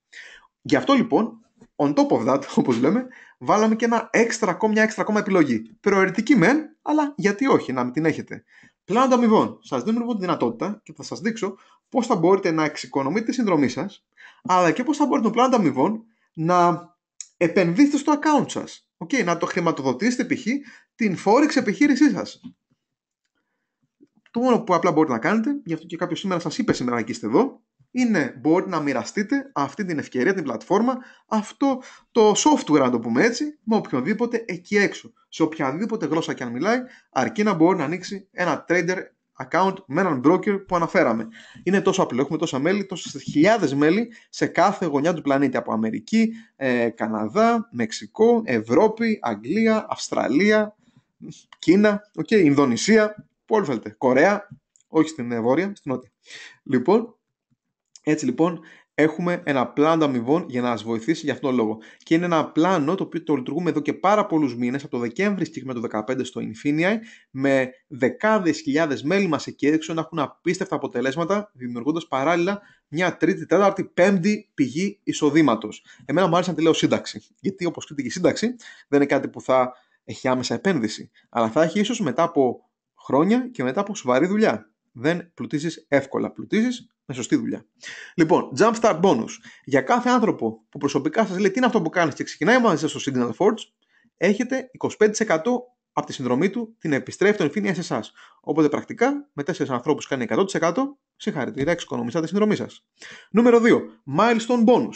Γι' αυτό λοιπόν, on top of that, όπως λέμε, βάλαμε και μια έξτρα ακόμα επιλογή. Προαιρετική μεν, αλλά γιατί όχι, να μην την έχετε. Πλάνο ανταμοιβών. Σας δίνουμε λοιπόν τη δυνατότητα και θα σας δείξω πώς θα μπορείτε να εξοικονομείτε τη συνδρομή σας, αλλά και πώς θα μπορείτε το πλάνο ανταμοιβών να επενδύσετε στο account σας. Okay, να το χρηματοδοτήσετε π.χ. την forex επιχείρησή σας. Το μόνο που απλά μπορείτε να κάνετε, γι' αυτό και κάποιος σήμερα σας είπε σήμερα να είστε εδώ, είναι μπορείτε να μοιραστείτε αυτή την ευκαιρία, την πλατφόρμα, αυτό το software, να το πούμε έτσι, με οποιονδήποτε εκεί έξω. Σε οποιαδήποτε γλώσσα και αν μιλάει, αρκεί να μπορεί να ανοίξει ένα trader account με έναν broker που αναφέραμε. Είναι τόσο απλό, έχουμε τόσα μέλη, τόσες χιλιάδες μέλη σε κάθε γωνιά του πλανήτη, από Αμερική, Καναδά, Μεξικό, Ευρώπη, Αγγλία, Αυστραλία, Κίνα, Ινδονησία, που όλοι θέλετε, Κορέα, όχι στην βόρεια, στην νότια. Λοιπόν, έτσι λοιπόν έχουμε ένα πλάνο ανταμοιβών για να σας βοηθήσει για αυτόν τον λόγο. Και είναι ένα πλάνο το οποίο το λειτουργούμε εδώ και πάρα πολλούς μήνες, από το Δεκέμβρη και με το 2015 στο Infinii, με δεκάδες χιλιάδες μέλη μας εκεί έξω να έχουν απίστευτα αποτελέσματα, δημιουργώντας παράλληλα μια τρίτη, τέταρτη, πέμπτη πηγή εισοδήματος. Εμένα μου άρεσε να τη λέω σύνταξη, γιατί όπως ξέρετε και η σύνταξη δεν είναι κάτι που θα έχει άμεσα επένδυση, αλλά θα έχει ίσως μετά από χρόνια και μετά από σοβαρή δουλειά. Δεν πλουτίζεις εύκολα, πλουτίζεις με σωστή δουλειά. Λοιπόν, Jumpstart Bonus. Για κάθε άνθρωπο που προσωπικά σας λέει τι είναι αυτό που κάνεις και ξεκινάει μαζί σας στο Signal Forge, έχετε 25% από τη συνδρομή του την επιστρέφει το Infinii σε εσάς. Οπότε πρακτικά με 4 ανθρώπους κάνει 100%, συγχαρητήρια, εξοικονομήσατε τη συνδρομή σας. Νούμερο 2. Milestone Bonus.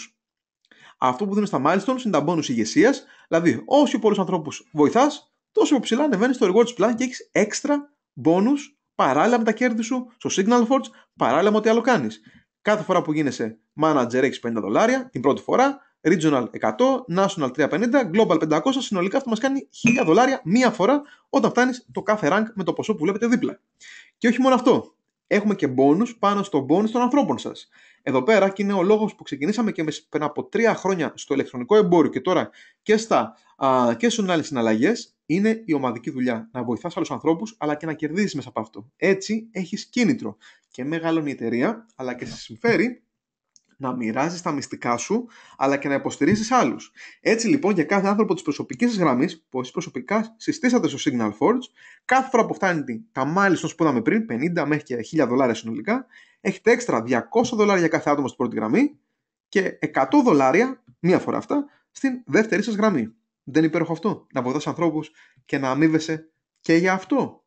Αυτό που δίνουν στα milestones είναι τα bonus ηγεσίας, δηλαδή όσο πολλούς ανθρώπους βοηθάς, τόσο πιο ψηλά ανεβαίνει στο rewards plan και έχεις έξτρα bonus παράλληλα με τα κέρδη σου στο Signal Forge, παράλληλα με ό,τι άλλο κάνεις. Κάθε φορά που γίνεσαι manager έχεις $50 την πρώτη φορά, regional 100, national 350, global 500, συνολικά αυτό μας κάνει $1000 μία φορά όταν φτάνεις το κάθε rank με το ποσό που βλέπετε δίπλα. Και όχι μόνο αυτό. Έχουμε και bonus πάνω στο bonus των ανθρώπων σας. Εδώ πέρα και είναι ο λόγος που ξεκινήσαμε και πριν από 3 χρόνια στο ηλεκτρονικό εμπόριο και τώρα και στις άλλες συναλλαγές, είναι η ομαδική δουλειά. Να βοηθάς άλλους ανθρώπους, αλλά και να κερδίσεις μέσα από αυτό. Έτσι έχεις κίνητρο και μεγαλώνει η εταιρεία, αλλά και σε συμφέρει να μοιράζεις τα μυστικά σου, αλλά και να υποστηρίζεις άλλους. Έτσι λοιπόν, για κάθε άνθρωπο της προσωπικής σας γραμμής, που εσείς προσωπικά συστήσατε στο Signal Forge, κάθε φορά που φτάνει τα milestones που είδαμε πριν, 50 μέχρι και $1000 συνολικά, έχετε έξτρα $200 για κάθε άτομο στην πρώτη γραμμή και $100 μία φορά αυτά στην δεύτερη σας γραμμή. Δεν είναι υπέροχο αυτό? Να βοηθάς ανθρώπους και να αμείβεσαι και για αυτό.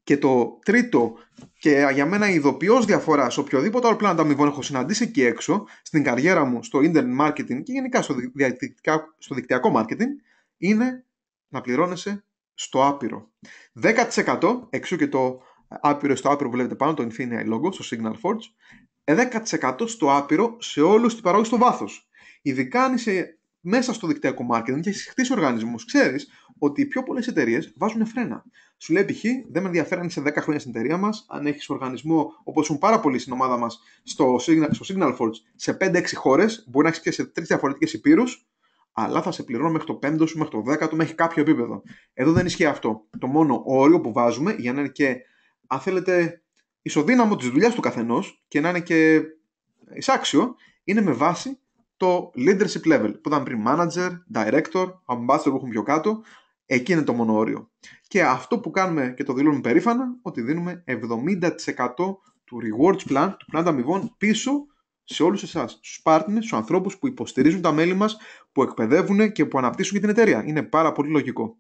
Και το τρίτο, και για μένα η ειδοποιώς διαφορά σε οποιοδήποτε άλλο πλάνο ανταμοιβών έχω συναντήσει εκεί έξω, στην καριέρα μου, στο internet marketing και γενικά στο δικτυακό marketing, είναι να πληρώνεσαι στο άπειρο. 10%, εξού και το άπειρο στο άπειρο που βλέπετε πάνω, το Infinii logo, στο Signal Forge, 10% στο άπειρο σε όλους τους παράγοντες στο βάθος. Ειδικά αν είσαι μέσα στο δικτυακό marketing και έχεις χτίσει οργανισμούς, ξέρεις ότι οι πιο πολλές εταιρείες βάζουν φρένα. Σου λέει π.χ. δεν με ενδιαφέρει αν είσαι 10 χρόνια στην εταιρεία μας, αν έχεις οργανισμό όπως ήσουν πάρα πολλοί στην ομάδα μας στο Signal Forge σε 5-6 χώρες, μπορεί να έχεις και σε 3 διαφορετικές υπήρους, αλλά θα σε πληρώνω μέχρι το 5ο σου, μέχρι το 10ο, μέχρι κάποιο επίπεδο. Εδώ δεν ισχύει αυτό. Το μόνο όριο που βάζουμε για να είναι και, αν θέλετε, ισοδύναμο της δουλειάς του καθενός και να είναι και εισάξιο, είναι με βάση το leadership level, που ήταν πριν manager, director, ambassador που έχουμε πιο κάτω. Εκεί είναι το μόνο όριο. Και αυτό που κάνουμε και το δηλώνουμε περήφανα, ότι δίνουμε 70% του rewards plan, του πλάνου ανταμοιβών, πίσω σε όλους εσάς, στους partners, στους ανθρώπους που υποστηρίζουν τα μέλη μας, που εκπαιδεύουν και που αναπτύσσουν και την εταιρεία. Είναι πάρα πολύ λογικό.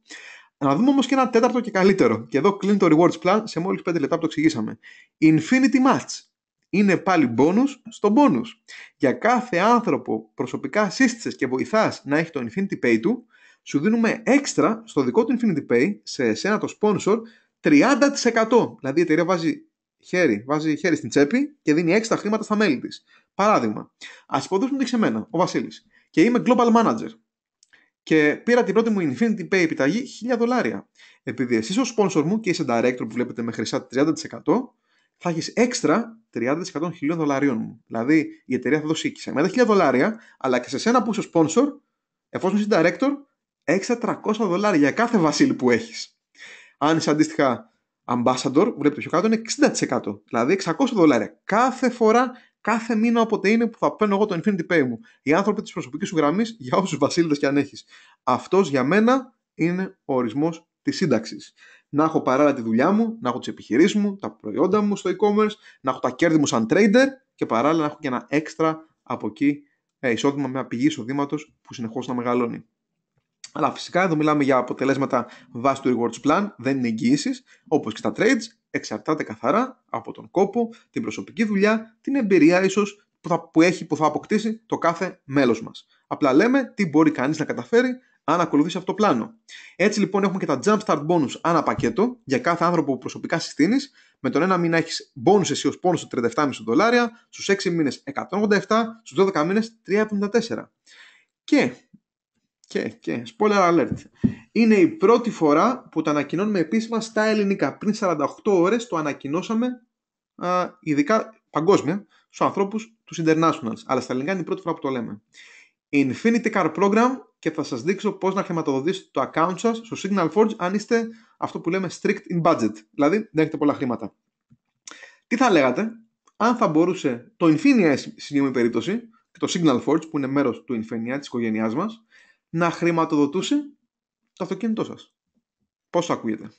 Να δούμε όμως και ένα τέταρτο και καλύτερο. Και εδώ κλείνει το rewards plan σε μόλις 5 λεπτά που το εξηγήσαμε. Infinity Match. Είναι πάλι bonus στο bonus. Για κάθε άνθρωπο προσωπικά σύστησες και βοηθάς να έχει το Infinity Pay του, σου δίνουμε έξτρα στο δικό του Infinity Pay, σε εσένα το sponsor, 30%. Δηλαδή η εταιρεία βάζει χέρι στην τσέπη και δίνει έξτρα χρήματα στα μέλη της. Παράδειγμα, ας υποδείξουμε ότι έχεις εμένα, ο Βασίλης, και είμαι Global Manager. Και πήρα την πρώτη μου Infinity Pay επιταγή $1000. Επειδή εσύ είσαι ο sponsor μου και είσαι director που βλέπετε με χρυσά 30%, θα έχεις έξτρα 30% των $1.000 μου. Δηλαδή η εταιρεία θα δώσει και σε μένα $1.000, αλλά και σε σένα που είσαι sponsor, εφόσον είσαι director, έξτρα $300 για κάθε Βασίλη που έχεις. Αν είσαι αντίστοιχα ambassador, βλέπετε πιο κάτω, είναι 60%. Δηλαδή $600 κάθε φορά, κάθε μήνα όποτε είναι που θα παίρνω εγώ το Infinity Pay μου. Οι άνθρωποι της προσωπικής σου γραμμής, για όσους βασίλειδες και αν έχεις. Αυτός για μένα είναι ο ορισμός της σύνταξης. Να έχω παράλληλα τη δουλειά μου, να έχω τις επιχειρήσεις μου, τα προϊόντα μου στο e-commerce, να έχω τα κέρδη μου σαν trader και παράλληλα να έχω και ένα έξτρα από εκεί εισόδημα, μια πηγή εισοδήματος που συνεχώς να μεγαλώνει. Αλλά φυσικά εδώ μιλάμε για αποτελέσματα βάσει του rewards plan, δεν είναι εγγυήσεις, όπως και στα trades, εξαρτάται καθαρά από τον κόπο, την προσωπική δουλειά, την εμπειρία ίσως που θα αποκτήσει το κάθε μέλος μας. Απλά λέμε τι μπορεί κανείς να καταφέρει αν ακολουθήσει αυτό το πλάνο. Έτσι λοιπόν έχουμε και τα Jumpstart bonus ανά πακέτο για κάθε άνθρωπο που προσωπικά συστήνεις. Με τον ένα μήνα έχεις bonus εσύ ως πόνους $37,500, στους 6 μήνες 187, στους 12 μήνες 374. Και spoiler alert, είναι η πρώτη φορά που το ανακοινώνουμε επίσημα στα ελληνικά. Πριν 48 ώρες το ανακοινώσαμε ειδικά παγκόσμια στους ανθρώπους, τους internationals. Αλλά στα ελληνικά είναι η πρώτη φορά που το λέμε. Infinity Car Program, και θα σας δείξω πώς να χρηματοδοτήσετε το account σας στο Signal Forge αν είστε αυτό που λέμε strict in budget. Δηλαδή δεν έχετε πολλά χρήματα. Τι θα λέγατε αν θα μπορούσε το Infinia στη συγκεκριμένη περίπτωση και το Signal Forge που είναι μέρος του Infinia της οικογένειάς μας να χρηματοδοτούσε το αυτοκίνητό σας? Πώς ακούγεται?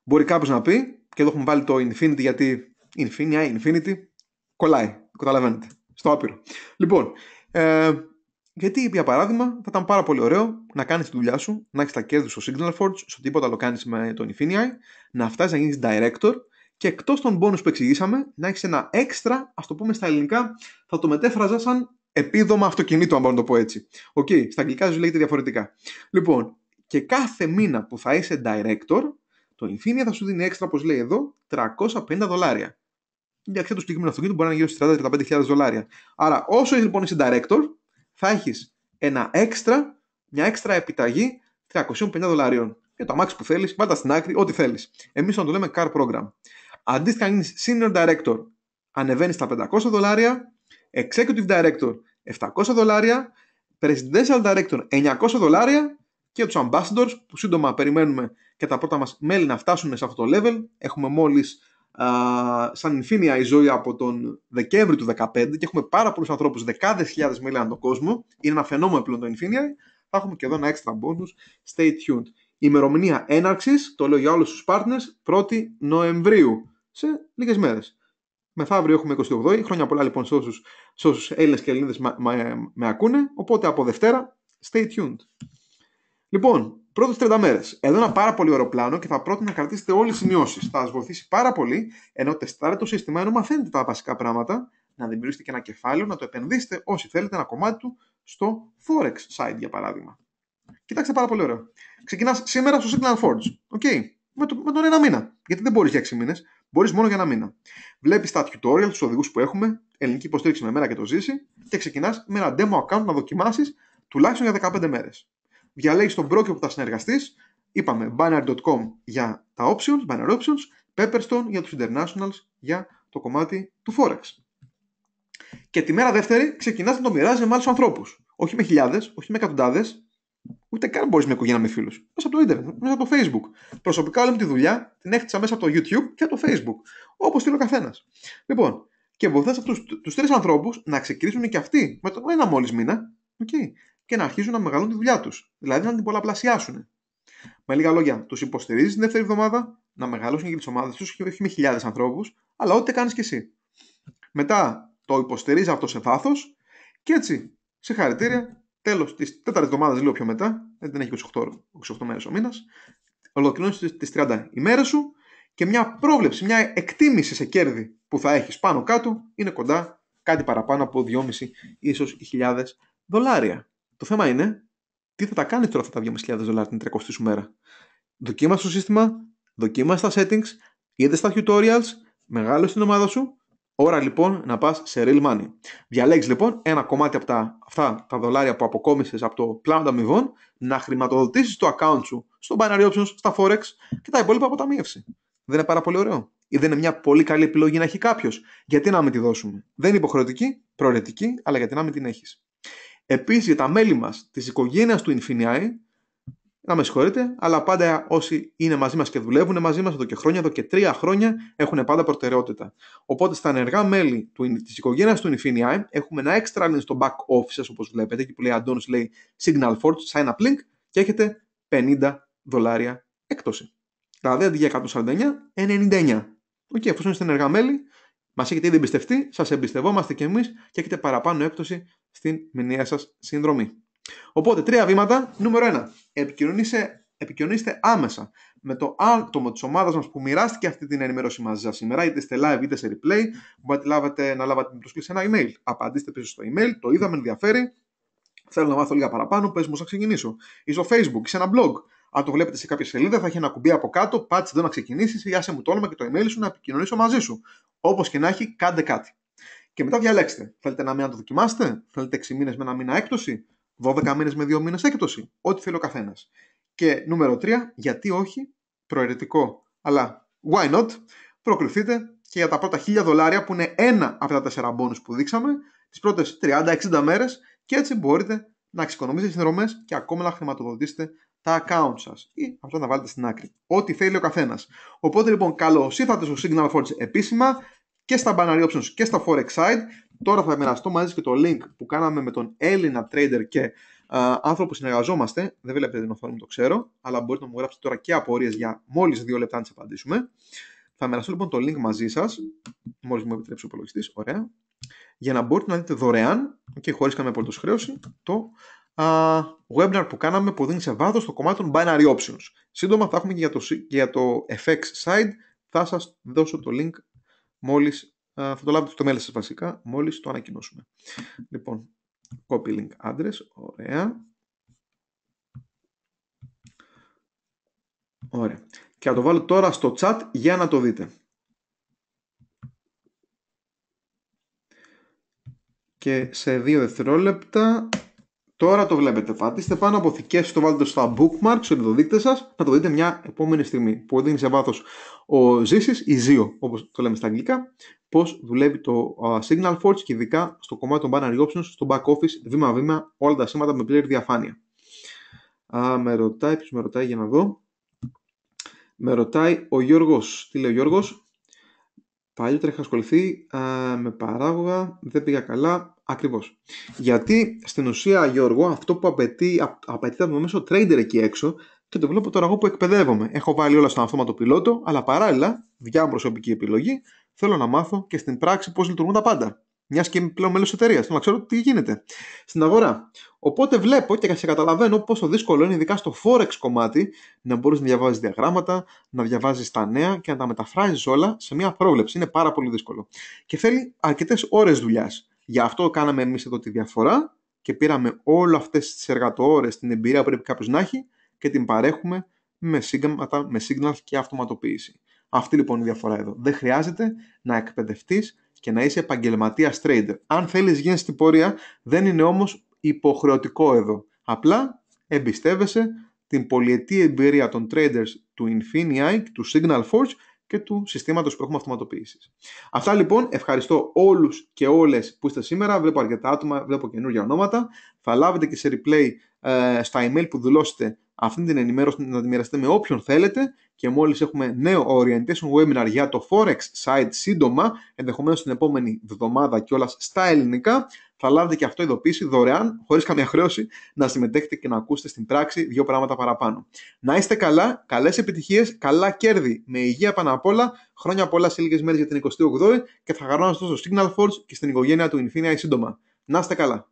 Μπορεί κάποιος να πει, και εδώ έχουμε βάλει το Infinity γιατί Infinity κολλάει, το καταλαβαίνετε, στο άπειρο. Λοιπόν, γιατί για παράδειγμα θα ήταν πάρα πολύ ωραίο να κάνεις τη δουλειά σου, να έχεις τα κέρδη στο Signal Forge, στο τίποτα άλλο κάνεις με το Infinia, να φτάσεις να γίνεις director και εκτός των bonus που εξηγήσαμε, να έχεις ένα έξτρα, ας το πούμε στα ελληνικά, θα το μετέφραζα σαν επίδομα αυτοκινήτου, αν μπορώ να το πω έτσι. Στα αγγλικά σου λέγεται διαφορετικά. Λοιπόν, και κάθε μήνα που θα είσαι director, το Infinia θα σου δίνει έξτρα, όπως λέει εδώ, $350. Για αξία του συγκεκριμένου αυτοκίνητου μπορεί να είναι γύρω στις $30-35,000. Άρα, όσο λοιπόν είσαι director, θα έχεις μια έξτρα επιταγή $350. Για το αμάξι που θέλεις, βάλτε στην άκρη, ό,τι θέλεις. Εμείς θα το λέμε car program. Αντίστοιχα, αν είσαι senior director, ανεβαίνει στα $500, executive director $700, presidential director $900 και τους ambassadors που σύντομα περιμένουμε και τα πρώτα μας μέλη να φτάσουν σε αυτό το level. Έχουμε μόλις σαν Infinia η ζωή από τον Δεκέμβρη του 2015 και έχουμε πάρα πολλούς ανθρώπους, δεκάδες χιλιάδες μέλη ανά τον κόσμο. Είναι ένα φαινόμενο πλέον το Infinia. Θα έχουμε και εδώ ένα extra bonus. Stay tuned. Η ημερομηνία έναρξης, το λέω για όλους τους partners, 1η Νοεμβρίου, σε λίγες μέρες. Μεθαύριο έχουμε 28η. Χρόνια πολλά λοιπόν σε όσους Έλληνες και Ελληνίδες με ακούνε. Οπότε από Δευτέρα, stay tuned. Λοιπόν, πρώτες 30 μέρες. Εδώ ένα πάρα πολύ ωραίο πλάνο και θα πρότεινα να κρατήσετε όλες τις σημειώσεις. Θα σας βοηθήσει πάρα πολύ ενώ τεστάρετε το σύστημα, ενώ μαθαίνετε τα βασικά πράγματα, να δημιουργήσετε και ένα κεφάλαιο, να το επενδύσετε όσοι θέλετε ένα κομμάτι του στο Forex site για παράδειγμα. Κοιτάξτε, πάρα πολύ ωραίο. Ξεκινάς σήμερα στο Signal Forge. Με τον ένα μήνα. Γιατί δεν μπορείς για 6 μήνες, μπορείς μόνο για ένα μήνα. Βλέπεις τα tutorials, τους οδηγούς που έχουμε, ελληνική υποστήριξη με μένα και το ζήσει, και ξεκινάς με ένα demo account να δοκιμάσεις τουλάχιστον για 15 μέρες. Διαλέγεις τον broker που θα συνεργαστείς. Είπαμε Binary.com για τα options, binary options, Pepperstone για τους internationals για το κομμάτι του Forex. Και τη μέρα δεύτερη ξεκινάς να το μοιράζεις με άλλους ανθρώπους. Όχι με χιλιάδες, όχι με εκατοντάδες, ούτε καν μπορείς με οικογένεια, με φίλους. Μέσα από το Ιντερνετ, μέσα από το Facebook. Προσωπικά όλη μου τη δουλειά την έκτισα μέσα από το YouTube και από το Facebook. Όπως θέλει ο καθένας. Λοιπόν, και βοηθάς αυτούς τους 3 ανθρώπους να ξεκινήσουν και αυτοί με τον ένα μόλις μήνα. Και να αρχίζουν να μεγαλώνουν τη δουλειά τους. Δηλαδή να την πολλαπλασιάσουν. Με λίγα λόγια, τους υποστηρίζεις την δεύτερη εβδομάδα να μεγαλώσουν και τις ομάδες τους, όχι με χιλιάδες ανθρώπους, αλλά ό,τι κάνεις κι εσύ. Μετά το υποστηρίζεις αυτό σε βάθος και έτσι, συγχαρητήρια, τέλος της 4ης εβδομάδας, λίγο πιο μετά, δεν έχει 28 μέρες ο μήνας, ολοκληρώνεις τις 30 ημέρες σου και μια πρόβλεψη, μια εκτίμηση σε κέρδη που θα έχεις πάνω κάτω είναι κοντά κάτι παραπάνω από 2.500 ίσως χιλιάδες δολάρια. Το θέμα είναι, τι θα τα κάνεις τώρα αυτά τα $2.500 την 30η σου μέρα? Δοκίμασε το σύστημα, δοκίμασε τα settings, είδε τα tutorials, μεγάλωσε την ομάδα σου. Ώρα λοιπόν να πας σε real money. Διαλέγεις λοιπόν ένα κομμάτι από αυτά τα δολάρια που αποκόμισες από το πλάνο των αμοιβών, να χρηματοδοτήσεις το account σου στο binary options, στα forex και τα υπόλοιπα αποταμίευση. Δεν είναι πάρα πολύ ωραίο? ή δεν είναι μια πολύ καλή επιλογή να έχει κάποιος? Γιατί να μην τη δώσουμε? Δεν είναι υποχρεωτική, προαιρετική, αλλά γιατί να μην την έχεις? Επίσης, για τα μέλη μας της οικογένειας του Infinii, να με συγχωρείτε, αλλά πάντα όσοι είναι μαζί μας και δουλεύουν μαζί μας εδώ και χρόνια, εδώ και 3 χρόνια, έχουν πάντα προτεραιότητα. Οπότε στα ενεργά μέλη της οικογένειας του Infinii έχουμε ένα extra link στο back office, όπως βλέπετε, εκεί που λέει Αντώνης, λέει Signal Forge, sign up link, και έχετε $50 έκπτωση. Δηλαδή αντί για 149, 99. Οκ, εφόσον είστε ενεργά μέλη, μας έχετε ήδη εμπιστευτεί, σας εμπιστευόμαστε κι εμείς και έχετε παραπάνω έκπτωση στην μηνιαία σας συνδρομή. Οπότε, 3 βήματα. Νούμερο 1. Επικοινωνήστε άμεσα με το άτομο της ομάδας μας που μοιράστηκε αυτή την ενημέρωση μαζί σας σήμερα, είτε είστε live είτε σε replay. Μπορείτε να λάβατε την προσκλήση σε ένα email. Απαντήστε πίσω στο email, το είδα, με ενδιαφέρει. Θέλω να μάθω λίγα παραπάνω, πες μου πώς θα ξεκινήσω. Ή στο Facebook, ή σε ένα blog. Αν το βλέπετε σε κάποια σελίδα, θα έχει ένα κουμπί από κάτω. Πάτσε εδώ να ξεκινήσεις, ή άσε μου το όνομα και το email σου να επικοινωνήσω μαζί σου. Όπως και να έχει, κάντε κάτι. Και μετά διαλέξτε. Θέλετε ένα μήνα να το δοκιμάσετε, θέλετε 6 μήνες με ένα μήνα έκπτωση, 12 μήνες με 2 μήνες έκπτωση. Ό,τι θέλει ο καθένας. Και νούμερο 3, γιατί όχι, προαιρετικό, αλλά why not, προκληθείτε και για τα πρώτα $1,000 που είναι ένα από τα 4 bonus που δείξαμε, τις πρώτες 30-60 μέρες, και έτσι μπορείτε να εξοικονομήσετε συνδρομές και ακόμα να χρηματοδοτήσετε τα account σας ή αυτό να βάλετε στην άκρη. Ό,τι θέλει ο καθένας. Οπότε λοιπόν, καλώς ήρθατε στο Signal Forge επίσημα και στα Binary Options και στα Forex Side. Τώρα θα μοιραστώ μαζί και το link που κάναμε με τον Έλληνα trader και άνθρωπο που συνεργαζόμαστε. Δεν βλέπετε την οθόνη μου, το ξέρω, αλλά μπορείτε να μου γράψετε τώρα και απορίες για μόλις 2 λεπτά να τις απαντήσουμε. Θα μοιραστώ λοιπόν το link μαζί σας, μόλις μου επιτρέψει ο υπολογιστής. Ωραία. Για να μπορείτε να δείτε δωρεάν και χωρίς καμία απολύτως χρέωση το webinar που κάναμε, που δίνει σε βάθος το κομμάτι των Binary Options. Σύντομα θα έχουμε και για το FX Side. Θα σας δώσω το link μόλις, θα το λάβετε στο mail σας βασικά, μόλις το ανακοινώσουμε. Λοιπόν, copy link address, ωραία. Ωραία. Και θα το βάλω τώρα στο chat για να το δείτε. Και σε 2 δευτερόλεπτα, τώρα το βλέπετε. Πατήστε πάνω, αποθηκεύστε, το βάλετε στα bookmarks, στο δείκτες σας, να το δείτε μια επόμενη στιγμή. Που δίνει σε βάθος ο Ζήσης ή Ζίο, όπως το λέμε στα αγγλικά, πώς δουλεύει το Signal Forge και ειδικά στο κομμάτι των Binary Options, στο back office, βήμα-βήμα, όλα τα σήματα με πλήρη διαφάνεια. Ποιος με ρωτάει για να δω. Με ρωτάει ο Γιώργος. Τι λέει ο Γιώργος? Παλιότερα είχα ασχοληθεί με παράγωγα, δεν πήγα καλά. Ακριβώς. Γιατί στην ουσία, Γιώργο, αυτό που απαιτείται από το μέσο trader εκεί έξω, και το βλέπω τώρα εγώ που εκπαιδεύομαι. Έχω βάλει όλα στον αυτόματο πιλότο, αλλά παράλληλα, δικιά μου προσωπική επιλογή, θέλω να μάθω και στην πράξη πώς λειτουργούν τα πάντα. Μιας και είμαι πλέον μέλος της εταιρείας, θέλω να ξέρω τι γίνεται στην αγορά. Οπότε βλέπω και σε καταλαβαίνω πόσο δύσκολο είναι, ειδικά στο Forex κομμάτι, να μπορείς να διαβάζεις διαγράμματα, να διαβάζεις τα νέα και να τα μεταφράζεις όλα σε μια πρόβλεψη. Είναι πάρα πολύ δύσκολο. Και θέλει αρκετές ώρες δουλειάς. Γι' αυτό κάναμε εμείς εδώ τη διαφορά και πήραμε όλες αυτές τις εργατοώρες, την εμπειρία που πρέπει κάποιος να έχει και την παρέχουμε με signal και αυτοματοποίηση. Αυτή λοιπόν είναι η διαφορά εδώ. Δεν χρειάζεται να εκπαιδευτείς και να είσαι επαγγελματίας trader. Αν θέλεις γίνεις στην πορεία, δεν είναι όμως υποχρεωτικό εδώ. Απλά εμπιστεύεσαι την πολυετή εμπειρία των traders του Infinii, του Signal Forge και του συστήματος που έχουμε αυτοματοποίησης. Αυτά λοιπόν, ευχαριστώ όλους και όλες που είστε σήμερα. Βλέπω αρκετά άτομα, βλέπω καινούργια ονόματα. Θα λάβετε και σε replay στα email που δηλώσετε αυτή την ενημέρωση, να τη μοιραστείτε με όποιον θέλετε, και μόλις έχουμε νέο orientation webinar για το Forex site σύντομα, ενδεχομένως την επόμενη εβδομάδα κιόλας στα ελληνικά, θα λάβετε και αυτό ειδοποίηση δωρεάν, χωρίς καμία χρέωση, να συμμετέχετε και να ακούσετε στην πράξη 2 πράγματα παραπάνω. Να είστε καλά, καλές επιτυχίες, καλά κέρδη, με υγεία πάνω απ' όλα, χρόνια πολλά σε λίγες μέρες για την 28η και θα χαρώ να σας δώσω στο Signal Forge και στην οικογένεια του Infinii σύντομα. Να είστε καλά.